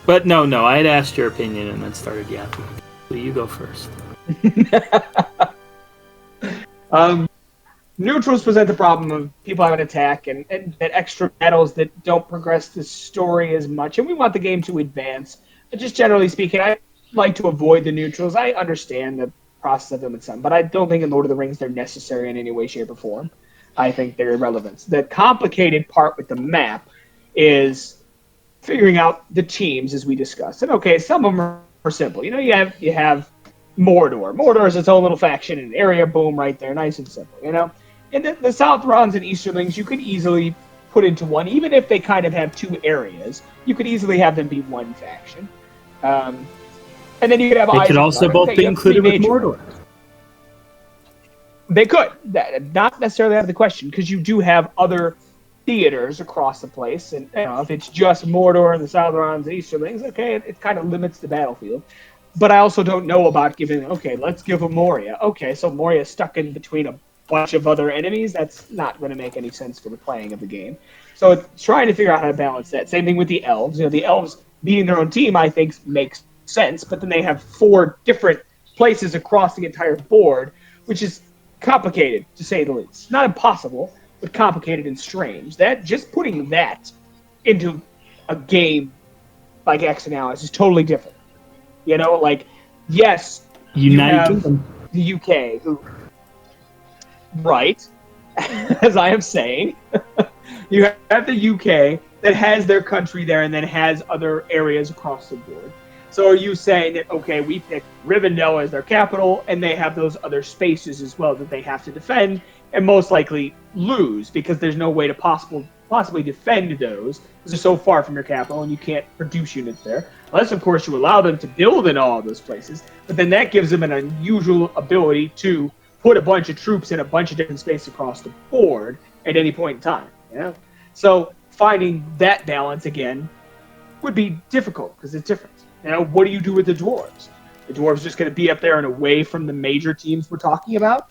But no, I had asked your opinion and then started yapping. So you go first. Neutrals present the problem of people having attack and that extra battles that don't progress the story as much. And we want the game to advance. But just generally speaking, I like to avoid the neutrals. I understand the process of them and some, but I don't think in Lord of the Rings they're necessary in any way, shape, or form. I think they're irrelevant. The complicated part with the map is figuring out the teams, as we discussed. And okay, some of them are simple. You know, you have Mordor. Mordor is its own little faction in an area, boom, right there, nice and simple, you know? And the Southrons and Easterlings you could easily put into one, even if they kind of have two areas. You could easily have them be one faction. And then you could have They could also both be included with Mordor. They could. Not necessarily out of the question, because you do have other theaters across the place. And you know, if it's just Mordor and the Southrons and Easterlings, okay, it kind of limits the battlefield. But I also don't know about giving, okay, let's give them Moria. Okay, so Moria is stuck in between a bunch of other enemies. That's not going to make any sense for the playing of the game. So it's trying to figure out how to balance that. Same thing with the elves. You know, the elves being their own team, I think, makes sense. But then they have 4 different places across the entire board, which is complicated, to say the least. Not impossible, but complicated and strange. That just putting that into a game like X and Allies is totally different. You know, like, yes, United Kingdom. The UK, who, right, as I am saying, you have the UK that has their country there and then has other areas across the board. So are you saying that, okay, we picked Rivendell as their capital, and they have those other spaces as well that they have to defend, and most likely lose, because there's no way to possibly defend those, because they're so far from your capital, and you can't produce units there. Unless, of course, you allow them to build in all of those places, but then that gives them an unusual ability to put a bunch of troops in a bunch of different spaces across the board at any point in time. You know? So finding that balance, again, would be difficult, because it's different. You know, what do you do with the dwarves? The dwarves just going to be up there and away from the major teams we're talking about,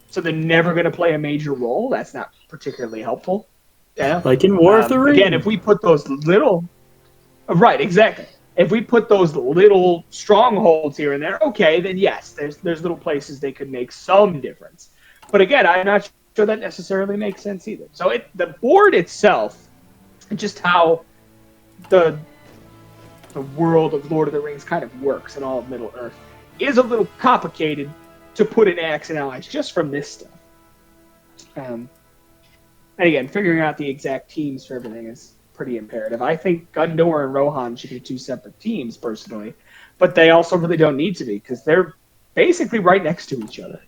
so they're never going to play a major role. That's not particularly helpful. Yeah, like in War of the Rings. Again, if we put those little, right, exactly. If we put those little strongholds here and there, okay, then yes, there's little places they could make some difference. But again, I'm not sure that necessarily makes sense either. So the board itself, just how the world of Lord of the Rings kind of works in all of Middle Earth, is a little complicated to put in Axe and Allies just from this stuff. And again, figuring out the exact teams for everything is pretty imperative. I think Gundor and Rohan should be two separate teams, personally, but they also really don't need to be because they're basically right next to each other.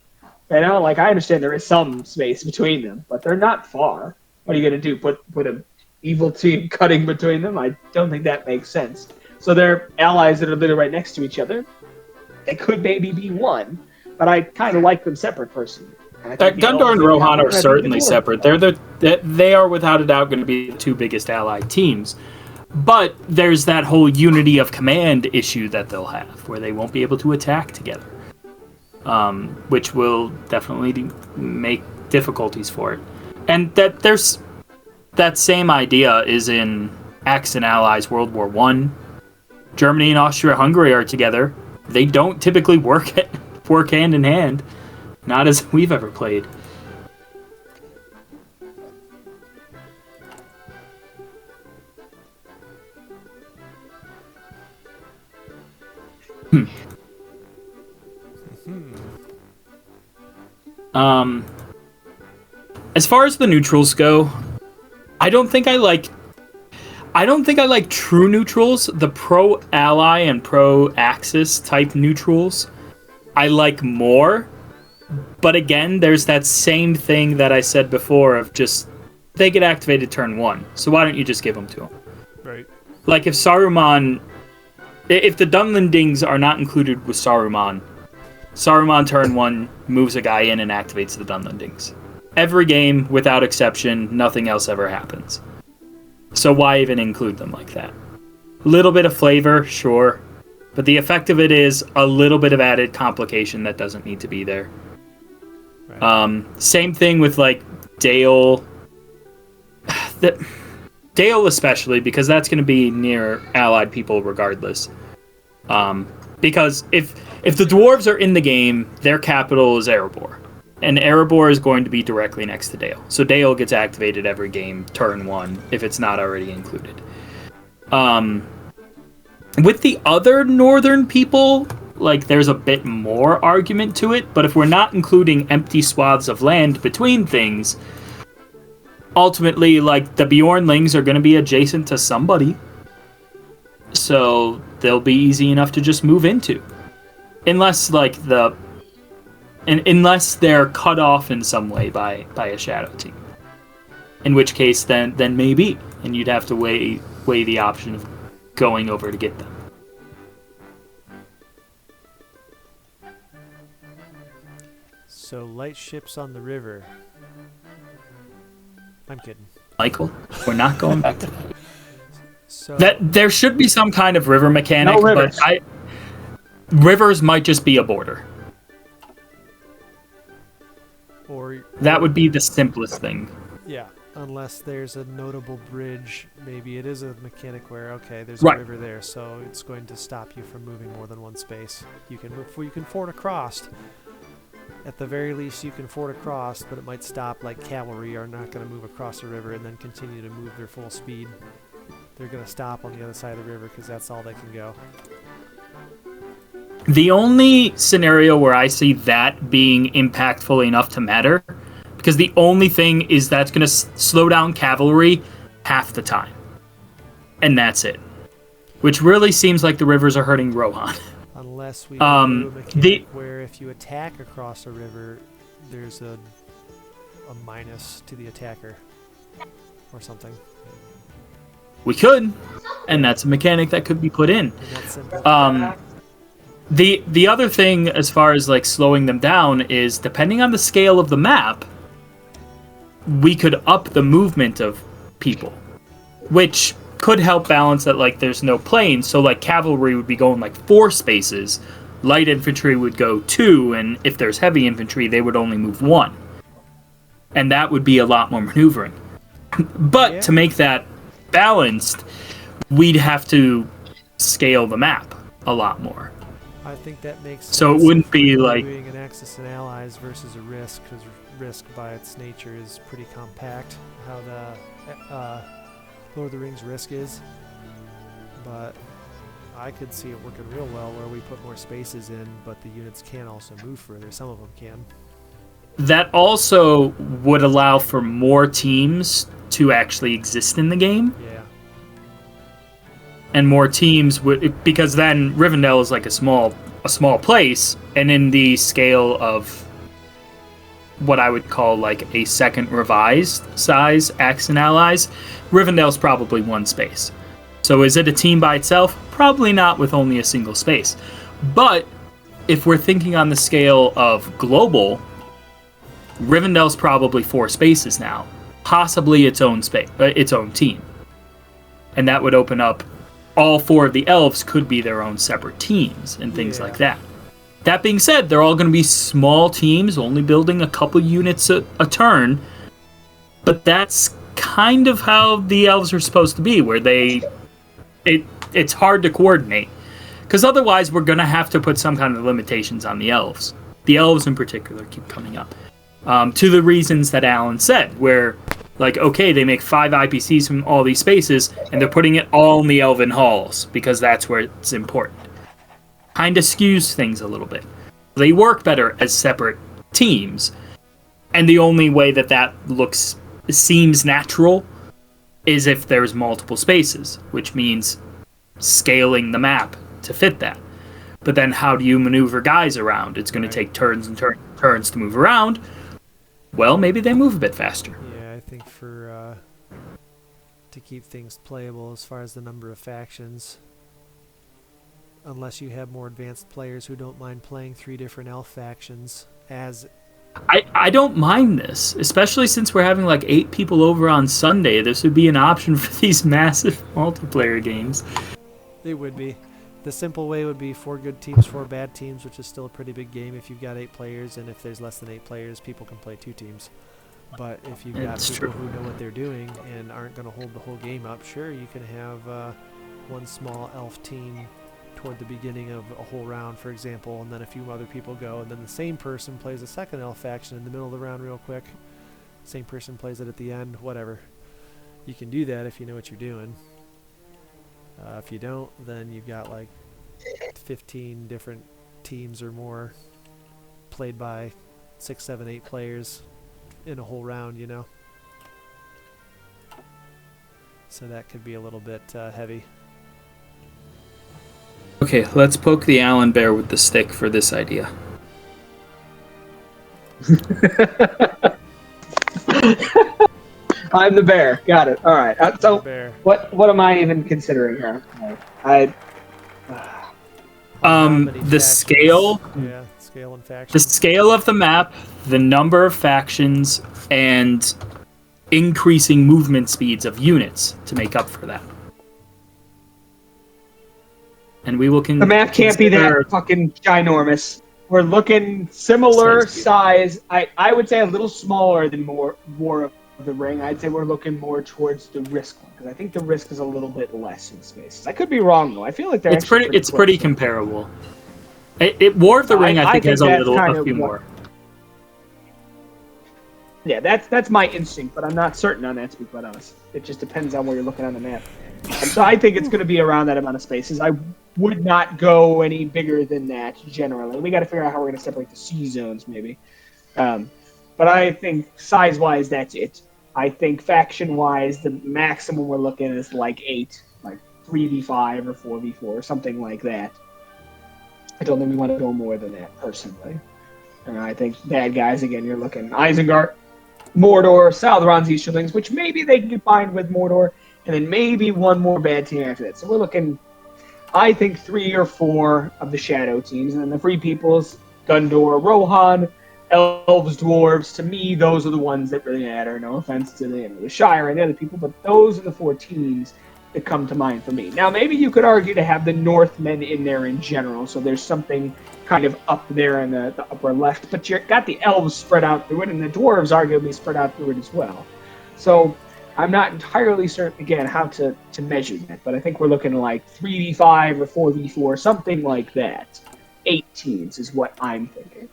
You know, like I understand there is some space between them, but they're not far. What are you gonna do? Put a evil team cutting between them? I don't think that makes sense. So they're allies that are literally right next to each other. They could maybe be one, but I kind of like them separate personally. Gundor and Rohan are certainly separate. They are without a doubt going to be the two biggest allied teams. But there's that whole unity of command issue that they'll have, where they won't be able to attack together, which will definitely make difficulties for it. And that same idea is in Axis Allies World War One. Germany and Austria-Hungary are together. They don't typically work hand in hand. Not as we've ever played. As far as the neutrals go, I don't think I like true neutrals, the pro-ally and pro-axis type neutrals. I like more. But again, there's that same thing that I said before of just, they get activated turn 1. So why don't you just give them to them? Right. Like if Saruman, if the Dunlendings are not included with Saruman turn 1 moves a guy in and activates the Dunlendings. Every game, without exception, nothing else ever happens. So why even include them like that? A little bit of flavor, sure. But the effect of it is a little bit of added complication that doesn't need to be there. Right. Same thing with like Dale. Dale especially, because that's going to be near allied people regardless. Because if the dwarves are in the game, their capital is Erebor. And Erebor is going to be directly next to Dale. So Dale gets activated every game, turn 1, if it's not already included. With the other northern people, like, there's a bit more argument to it, but if we're not including empty swaths of land between things, ultimately, like, the Bjornlings are going to be adjacent to somebody. So they'll be easy enough to just move into. Unless, like, unless they're cut off in some way by a shadow team. In which case, then maybe. And you'd have to weigh the option of going over to get them. So light ships on the river. I'm kidding. Michael, we're not going back to that. So That there should be some kind of river mechanic, No rivers. but rivers might just be a border. or That would be the simplest thing. yeah, unless there's a notable bridge, maybe it is a mechanic where okay, there's Right. a river there, so it's going to stop you from moving more than one space. You can ford across. At the very least, you can ford across, but it might stop. Like cavalry are not going to move across the river and then continue to move their full speed. They're going to stop on the other side of the river because that's all they can go. The only scenario where I see that being impactful enough to matter, because the only thing is that's going to slow down cavalry half the time. And that's it. Which really seems like the rivers are hurting Rohan. Unless we do a mechanic the- where if you attack across a river, there's a minus to the attacker or something. We could, and that's a mechanic that could be put in. And that's simple. The other thing as far as like slowing them down is depending on the scale of the map, we could up the movement of people, which could help balance that. Like there's no planes, so like cavalry would be going like 4 spaces, light infantry would go 2, and if there's heavy infantry they would only move 1, and that would be a lot more maneuvering. But Yeah. to make that balanced, we'd have to scale the map a lot more. I think that makes sense. So it wouldn't if be we're like- doing an Axis and Allies versus a Risk, because Risk by its nature is pretty compact. How the Lord of the Rings Risk is, but I could see it working real well where we put more spaces in, but the units can also move further. Some of them can. That also would allow for more teams to actually exist in the game. Yeah. and more teams would, because then Rivendell is like a small place, and in the scale of what I would call like a second revised size Acts and Allies, Rivendell's probably one space. So is it a team by itself? Probably not, with only a single space. But if we're thinking on the scale of global, Rivendell's probably 4 spaces now, possibly its own space, its own team, and that would open up. All 4 of the elves could be their own separate teams and things like that. That being said, they're all going to be small teams, only building a couple units a turn. But that's kind of how the elves are supposed to be, where it's hard to coordinate. Because otherwise, we're going to have to put some kind of limitations on the elves. The elves in particular keep coming up. To the reasons that Alan said, where, like, okay, they make 5 IPCs from all these spaces, and they're putting it all in the Elven Halls, because that's where it's important. Kind of skews things a little bit. They work better as separate teams, and the only way that seems natural is if there's multiple spaces, which means scaling the map to fit that. But then how do you maneuver guys around? It's going to take turns and turns to move around. Well, maybe they move a bit faster. Yeah, I think for to keep things playable as far as the number of factions, unless you have more advanced players who don't mind playing 3 different elf factions as... I don't mind this, especially since we're having like 8 people over on Sunday. This would be an option for these massive multiplayer games. It would be. The simple way would be 4 good teams, 4 bad teams, which is still a pretty big game if you've got 8 players, and if there's less than 8 players, people can play 2 teams. But if you've got people who know what they're doing and aren't going to hold the whole game up, sure, you can have one small elf team toward the beginning of a whole round, for example, and then a few other people go, and then the same person plays a second elf faction in the middle of the round real quick. Same person plays it at the end, whatever. You can do that if you know what you're doing. If you don't, then you've got like 15 different teams or more played by 6, 7, 8 players in a whole round, you know? So that could be a little bit heavy. Okay, let's poke the Allen bear with the stick for this idea. I'm the bear. Got it. All right. So what am I even considering here? The scale. Yeah, scale and factions. The scale of the map, the number of factions, and increasing movement speeds of units to make up for that. And we will the map can't be that fucking ginormous. We're looking similar size. I would say a little smaller than more of the Ring. I'd say we're looking more towards the Risk one, because I think the Risk is a little bit less in spaces. I could be wrong though. I feel like it's pretty comparable. War of the Ring, I think has a few more. Yeah, that's my instinct, but I'm not certain on that, to be quite honest. It just depends on where you're looking on the map. And so I think it's going to be around that amount of spaces. I would not go any bigger than that generally. We got to figure out how we're going to separate the C zones, maybe. But I think size-wise, that's it. I think faction-wise, the maximum we're looking at is like 8, like 3v5 or 4v4 or something like that. I don't think we want to go more than that, personally. And I think bad guys, again, you're looking Isengard, Mordor, Sauron's Easterlings, which maybe they can combine with Mordor, and then maybe one more bad team after that. So we're looking, I think, 3 or 4 of the Shadow teams, and then the Free Peoples, Gundor, Rohan, Elves, Dwarves. To me, those are the ones that really matter. No offense to the Shire and the other people, but those are the 4 teams that come to mind for me. Now, maybe you could argue to have the Northmen in there in general, so there's something kind of up there in the upper left, but you've got the Elves spread out through it, and the Dwarves arguably spread out through it as well. So I'm not entirely certain, again, how to measure that, but I think we're looking like 3v5 or 4v4, something like that. 8 teams is what I'm thinking.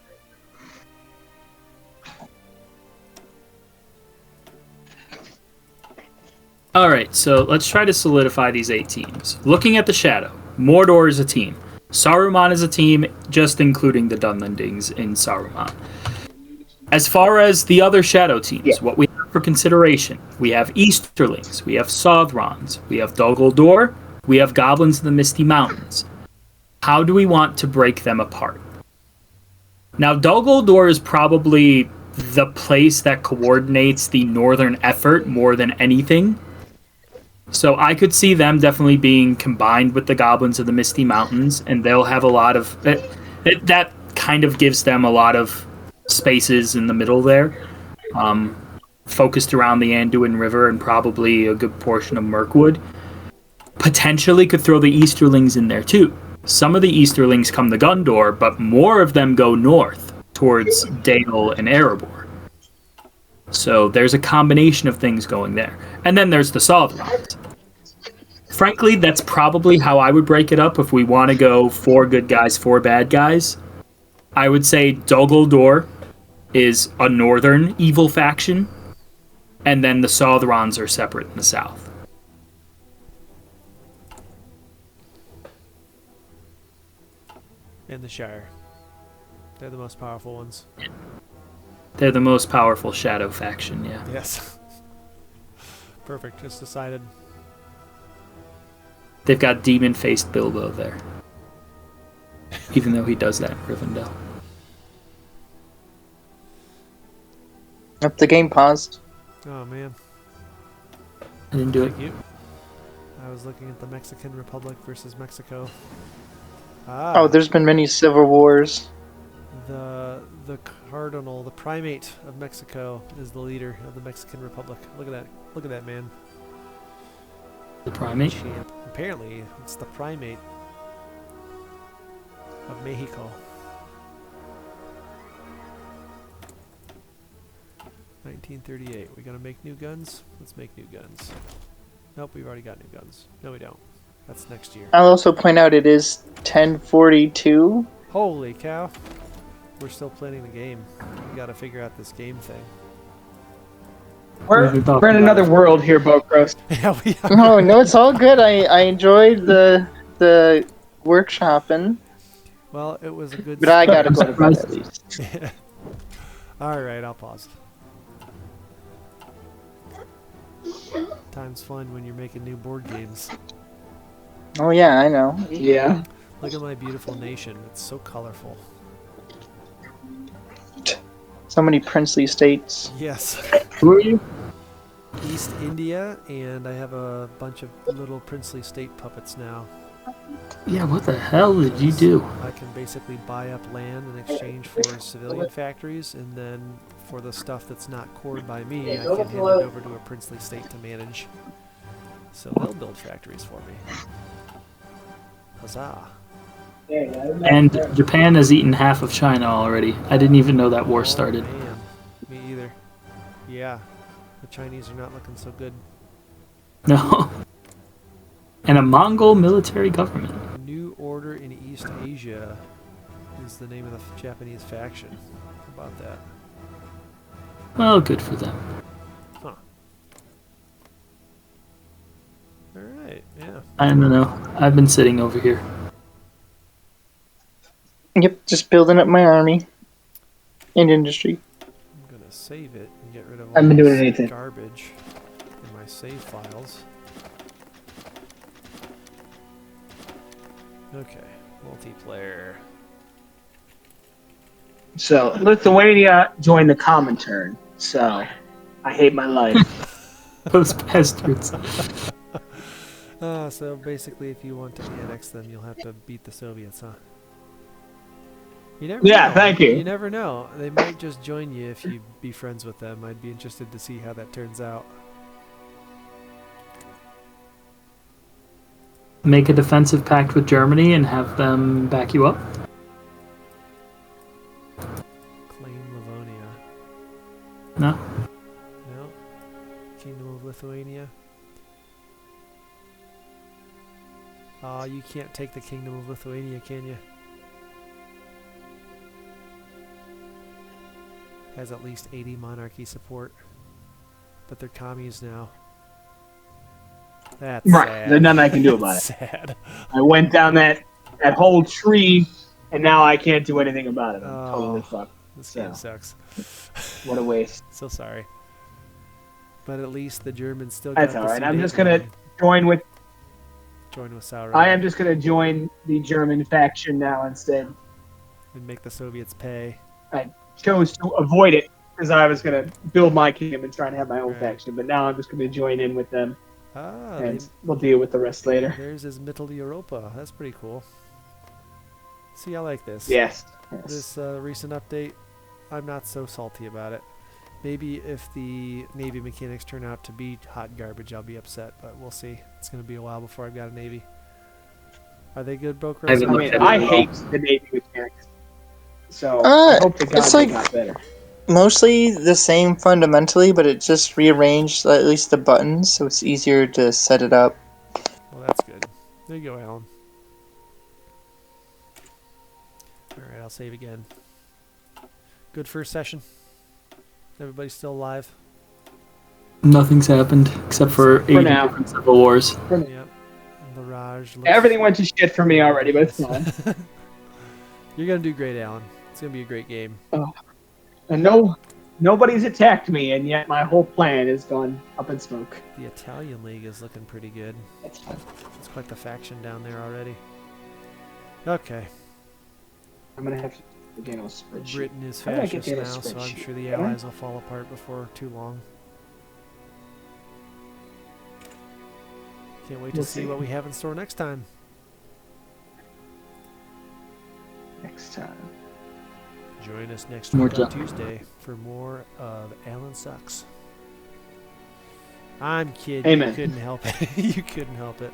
Alright, so let's try to solidify these 8 teams. Looking at the Shadow, Mordor is a team. Saruman is a team, just including the Dunlendings in Saruman. As far as the other Shadow teams, what we have for consideration, we have Easterlings, we have Southrons, we have Dol Guldur, We have goblins in the Misty Mountains. How do we want to break them apart? Now, Dol Guldur is probably the place that coordinates the northern effort more than anything. So I could see them definitely being combined with the goblins of the Misty Mountains, and they'll have a lot of... that kind of gives them a lot of spaces in the middle there. Focused around the Anduin River and probably a good portion of Mirkwood. Potentially could throw the Easterlings in there too. Some of the Easterlings come to Gondor, but more of them go north towards Dale and Erebor. So there's a combination of things going there. And then there's the Southrons. Frankly, that's probably how I would break it up if we want to go 4 good guys, 4 bad guys. I would say Dol Guldur is a northern evil faction, and then the Southrons are separate in the south. And the Shire. They're the most powerful ones. They're the most powerful shadow faction, yeah. Yes. Perfect. Just decided. They've got demon-faced Bilbo there. Even though he does that in Rivendell. Yep, the game paused. Oh, man. I didn't do it. Thank you. I was looking at the Mexican Republic versus Mexico. Ah. Oh, there's been many civil wars. The cardinal, the primate of Mexico, is the leader of the Mexican Republic. Look at that. Look at that man. The primate? Champ. Apparently, it's the primate of Mexico. 1938. We gotta make new guns? Let's make new guns. Nope, we've already got new guns. No, we don't. That's next year. I'll also point out it is 1042. Holy cow. We're still planning the game. We gotta figure out this game thing. We're in another world here, Bokros. Yeah, we are. Oh no, it's all good. I enjoyed the workshopping, Well, it was a good but I gotta go to bed at least. Alright, I'll pause. Time's fun when you're making new board games. Oh yeah, I know. Yeah. Look at my beautiful nation. It's so colorful. So many princely states. Yes. Who are you? East India, and I have a bunch of little princely state puppets now. Yeah, what the hell did you do? I can basically buy up land in exchange for civilian factories, and then for the stuff that's not cored by me, I can hand it over to a princely state to manage. So they'll build factories for me. Huzzah. And Japan has eaten half of China already. I didn't even know that war started. Oh, man. Me either. Yeah. The Chinese are not looking so good. No. And a Mongol military government. New Order in East Asia is the name of the Japanese faction. How about that? Well, good for them. Huh. Alright, yeah. I don't know. I've been sitting over here. Yep, just building up my army and industry. I'm gonna save it and get rid of all I haven't been doing this anything. garbage in my save files. Okay, multiplayer. So Lithuania joined the Comintern. So I hate my life. Those bastards. So basically, if you want to annex them, you'll have to beat the Soviets, huh? You never Yeah, know. thank you. You never know. They might just join you if you be friends with them. I'd be interested to see how that turns out. Make a defensive pact with Germany and have them back you up. Claim Livonia. No? No? Kingdom of Lithuania? You can't take the Kingdom of Lithuania, can you? Has at least 80 monarchy support. But they're commies now. That's Right. sad. There's nothing I can do about it. Sad. I went down that whole tree, and now I can't do anything about it. I'm Oh. totally fucked. This So. game sucks. What a waste. So sorry. But at least the Germans still That's got all the right. I'm just Sudeten gonna line. join with Join with Sauron. I am just going to join the German faction now instead. And make the Soviets pay. I chose to avoid it because I was going to build my kingdom and try to have my own Right. faction, but now I'm just going to join in with them, Ah, and we'll deal with the rest later. theirs is Mittel Europa. That's pretty cool. See, I like this. Yes. This recent update, I'm not so salty about it. Maybe if the Navy mechanics turn out to be hot garbage, I'll be upset, but we'll see. It's going to be a while before I've got a Navy. Are they good, Broker? I haven't I looked mean, at it I at all. hate the Navy mechanics, so I hope to God it's they like- got better. Mostly the same fundamentally, but it just rearranged at least the buttons, so it's easier to set it up. Well, that's good. There you go, Alan. Alright, I'll save again. Good first session. Everybody's still alive. Nothing's happened except for 80 now. different civil wars. Yep. The Raj looks Everything went to shit for me already, but it's nice. fine. You're going to do great, Alan. It's going to be a great game. And nobody's attacked me, and yet my whole plan has gone up in smoke. The Italian League is looking pretty good. It's fine. It's quite the faction down there already. Okay. I'm gonna have to again on spreadsheet. Britain is How did I get fascist that now, on so I'm spreadsheet? sure the Did I? Allies will fall apart before too long. Can't wait to We'll see see. what we have in store next time. Next time. Join us next More week on time. Tuesday for more of Alan Sucks. I'm kidding. Amen. You couldn't help it. You couldn't help it.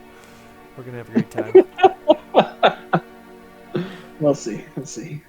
We're going to have a great time. We'll see. We'll see.